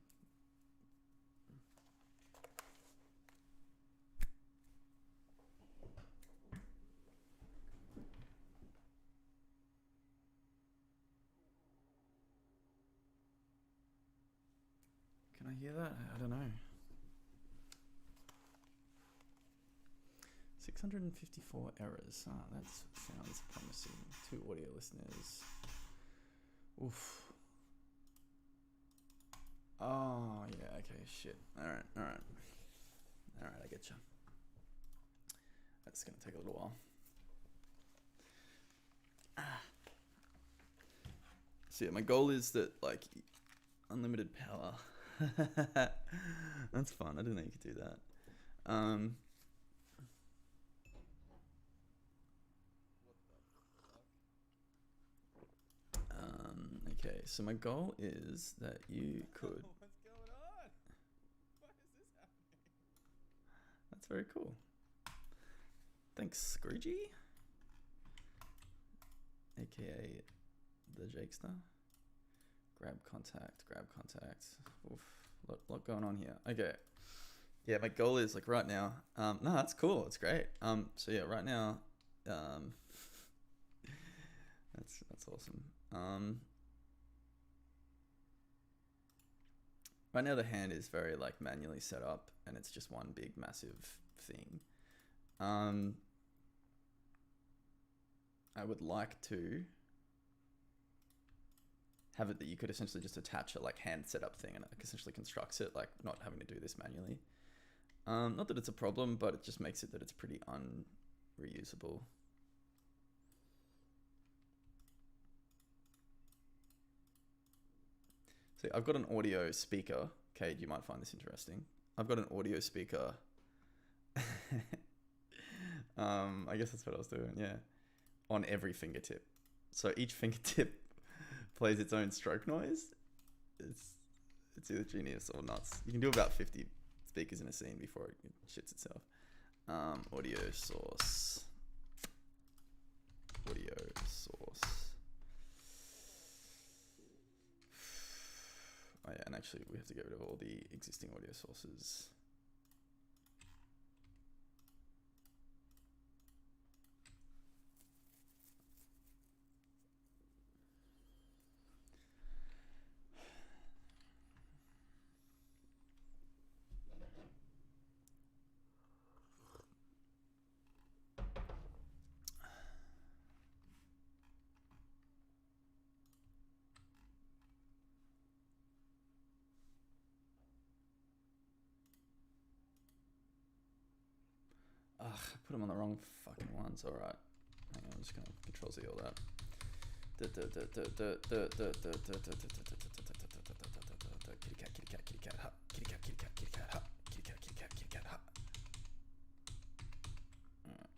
Can I hear that? I don't know. 654 errors. That sounds promising. 2 audio listeners. Oof. Oh, yeah, okay, shit. Alright, I get you. That's gonna take a little while. So yeah, my goal is that like unlimited power. That's fun. I didn't know you could do that. Okay, so my goal is that you could. What's going on? Why is this happening? That's very cool. Thanks, Scroogey, aka the Jakester. Grab contact. Oof, lot going on here. Okay. Yeah, my goal is like right now. No, that's cool. It's great. So yeah, right now, that's awesome. Right now the hand is very like manually set up, and it's just one big massive thing. I would like to have it that you could essentially just attach a like hand setup thing, and it essentially constructs it, like not having to do this manually. Not that it's a problem, but it just makes it that it's pretty unreusable. So I've got an audio speaker. Cade, you might find this interesting. I've got an audio speaker. I guess that's what I was doing, yeah. On every fingertip. So each fingertip plays its own stroke noise. It's either genius or nuts. You can do about 50 speakers in a scene before it shits itself. Audio source. Oh yeah, and actually we have to get rid of all the existing audio sources. Ugh, I put them on the wrong fucking ones. Alright. Hang on, I'm just gonna Control Z all that. Kitty cat, hop. Kitty cat, hop. Kitty cat, hop. Alright.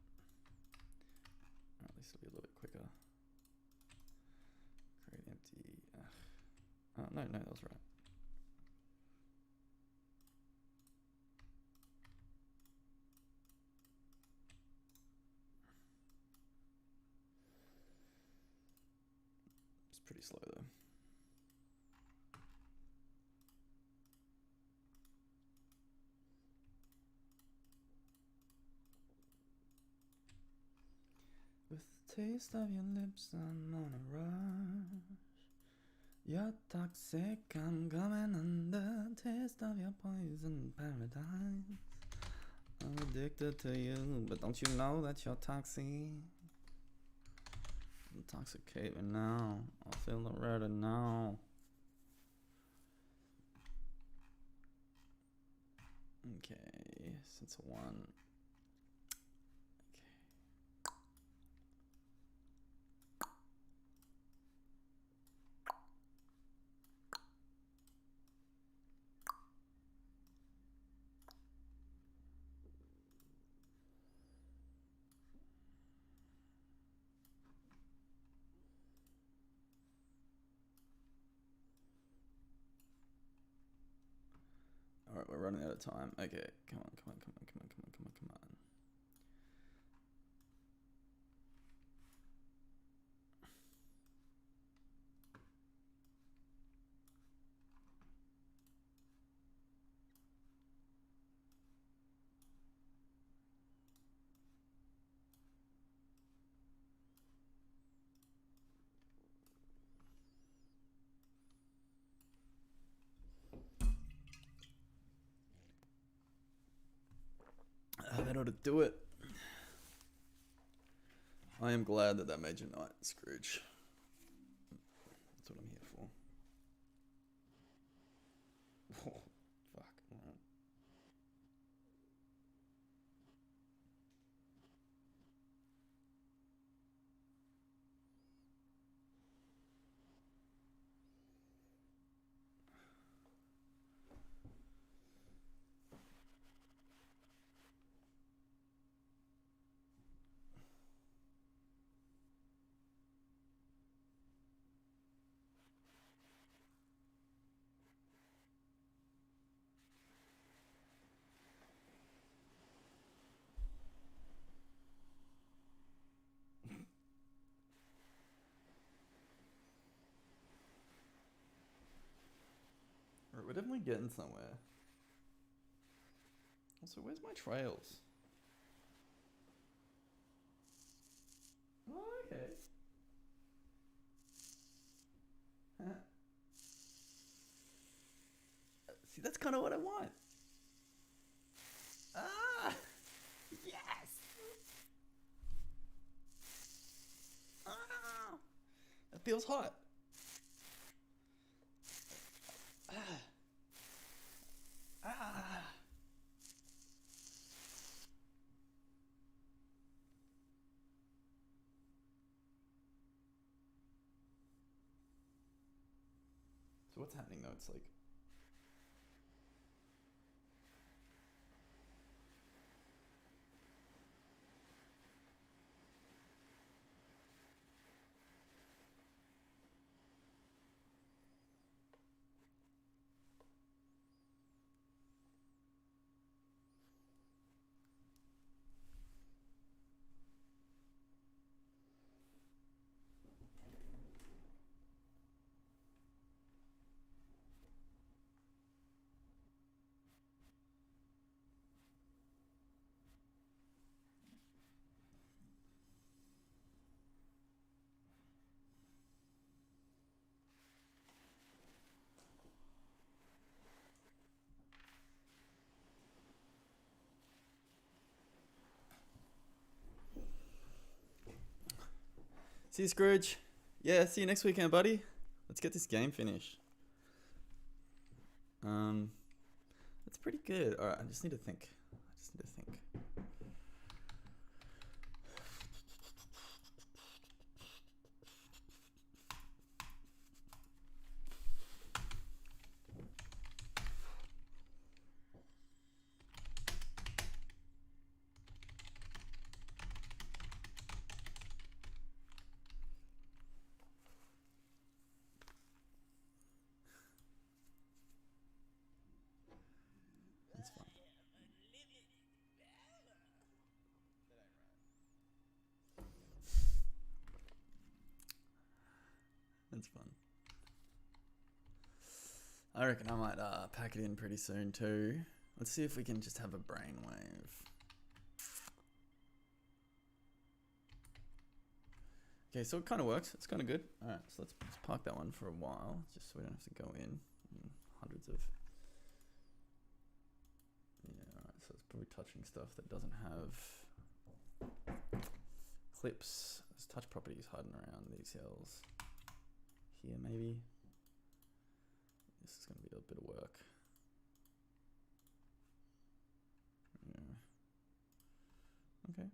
At least it'll be a little bit quicker. Create empty. Oh, no, that was right. It's pretty slow though. With the taste of your lips, I'm on a rush. You're toxic, I'm coming under. Taste of your poison paradise. I'm addicted to you, but don't you know that you're toxic? Intoxicate me now. I'll feel the red now. Okay, since one. Alright, we're running out of time. Okay, come on. That ought to do it. I am glad that made your night, Scrooge. That's what I'm here for. Oh, fuck. Man. we're definitely getting somewhere. Also, where's my trails? Oh, okay. See, that's kind of what I want. Ah! Yes! Ah! That feels hot. Ah! Ah! So what's happening though? It's like... See you, Scrooge. Yeah, see you next weekend, buddy. Let's get this game finished. That's pretty good. Alright, I just need to think. That's fun. That's fun. I reckon I might pack it in pretty soon too. Let's see if we can just have a brainwave. Okay, so it kind of works. It's kind of good. All right, so let's park that one for a while, just so we don't have to go in hundreds of... Yeah, all right, so it's probably touching stuff that doesn't have clips. There's touch properties hiding around these cells. Here, maybe. This is going to be a bit of work. Yeah. Okay.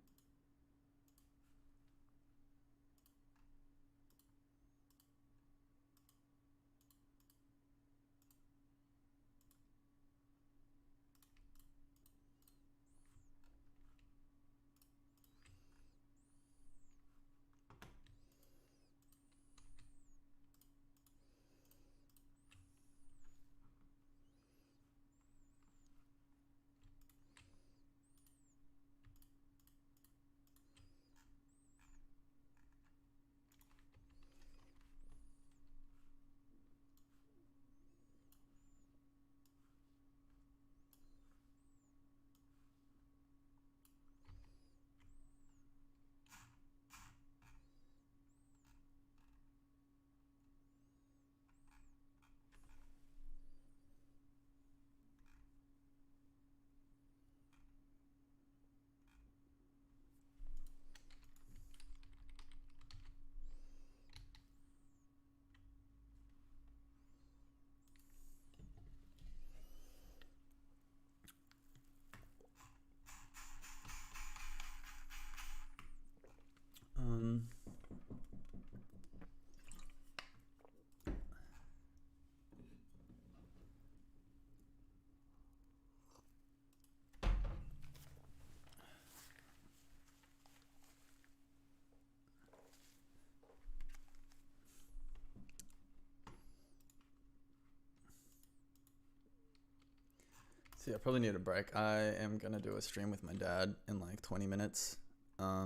See, I probably need a break. I am going to do a stream with my dad in like 20 minutes. I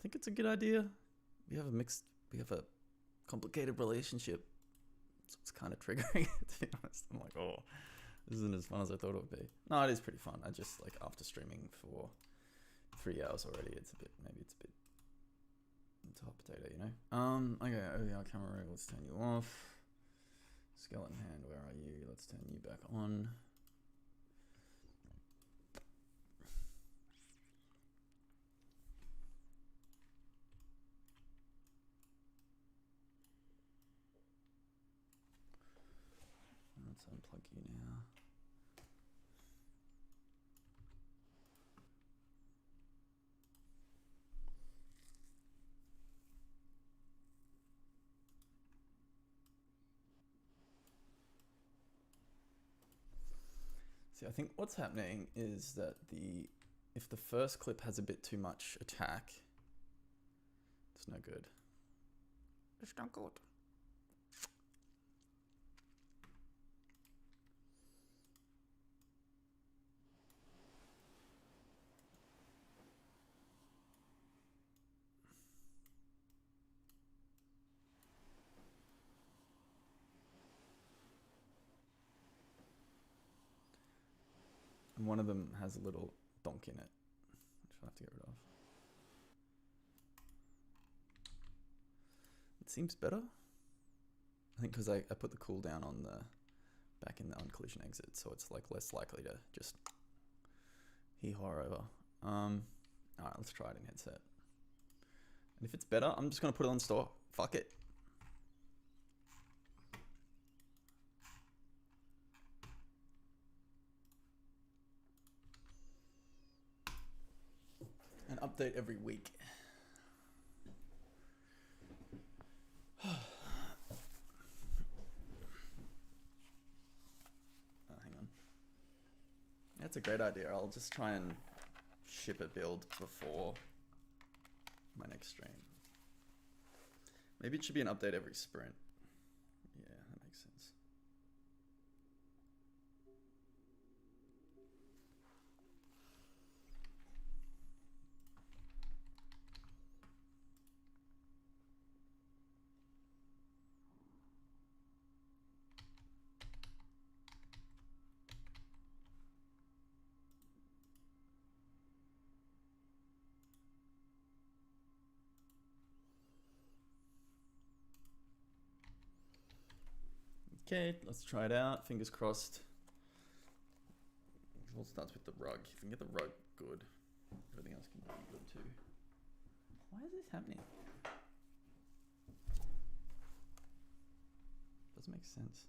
think it's a good idea. We have a complicated relationship. So it's kind of triggering, to be honest. I'm like, oh, this isn't as fun as I thought it would be. No, it is pretty fun. I just, like, after streaming for 3 hours already, maybe it's a bit, it's a hot potato, you know? Okay, OVR camera, let's turn you off. Skeleton hand, where are you? Let's turn you back on. Let's unplug you now. See, I think what's happening is that if the first clip has a bit too much attack, it's no good. It's not good. And one of them has a little donk in it, which I'll have to get rid of. It seems better. I think because I put the cooldown on the back in the collision exit, so it's like less likely to just hee-haw over. Alright, let's try it in headset. And if it's better, I'm just gonna put it on store. Fuck it. An update every week. Hang on. That's a great idea. I'll just try and ship a build before my next stream. Maybe it should be an update every sprint. Yeah, that makes sense. Okay, let's try it out. Fingers crossed. It all starts with the rug. If we can get the rug good, everything else can be good too. Why is this happening? Doesn't make sense.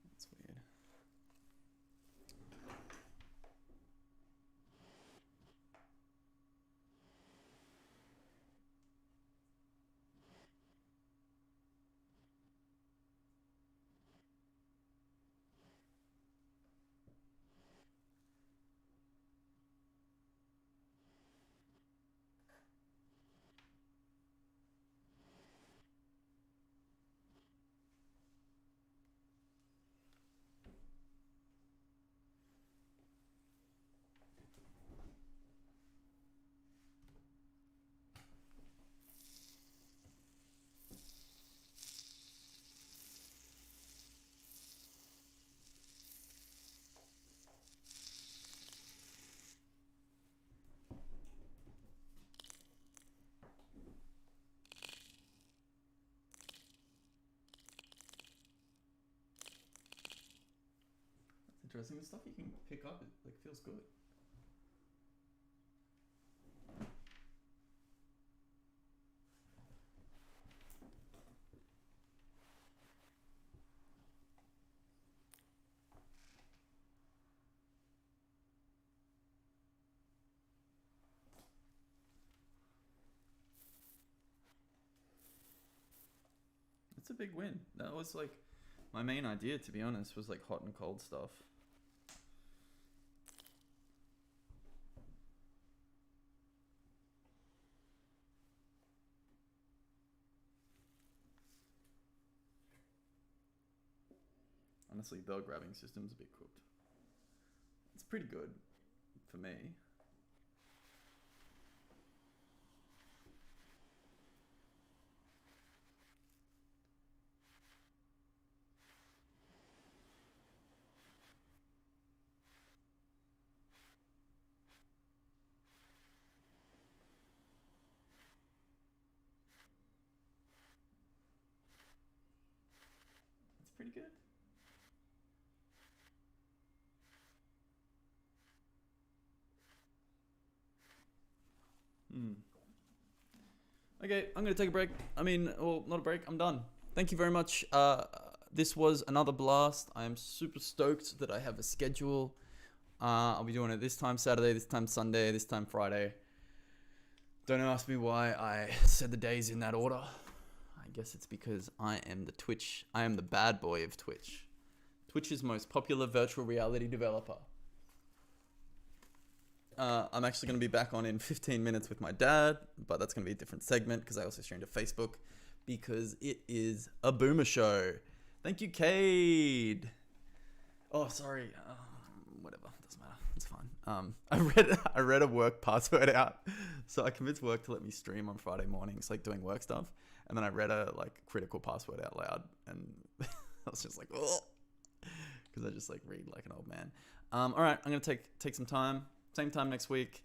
That's weird. Interesting. The stuff you can pick up, it like feels good. That's a big win. That was like my main idea, to be honest, was like hot and cold stuff. Honestly, the grabbing system's a bit cooked. It's pretty good for me. It's pretty good. Okay, I'm gonna take a break. I mean, well, not a break. I'm done. Thank you very much. This was another blast. I am super stoked that I have a schedule. I'll be doing it this time Saturday, this time Sunday, this time Friday. Don't ask me why I said the days in that order. I guess it's because I am the bad boy of Twitch. Twitch's most popular virtual reality developer. I'm actually going to be back on in 15 minutes with my dad, but that's going to be a different segment because I also stream to Facebook because it is a boomer show. Thank you, Cade. Oh, sorry. Whatever, doesn't matter. It's fine. I read a work password out, so I convinced work to let me stream on Friday mornings, like doing work stuff, and then I read a like critical password out loud, and I was just like, oh, because I just like read like an old man. All right, I'm gonna take some time. Same time next week.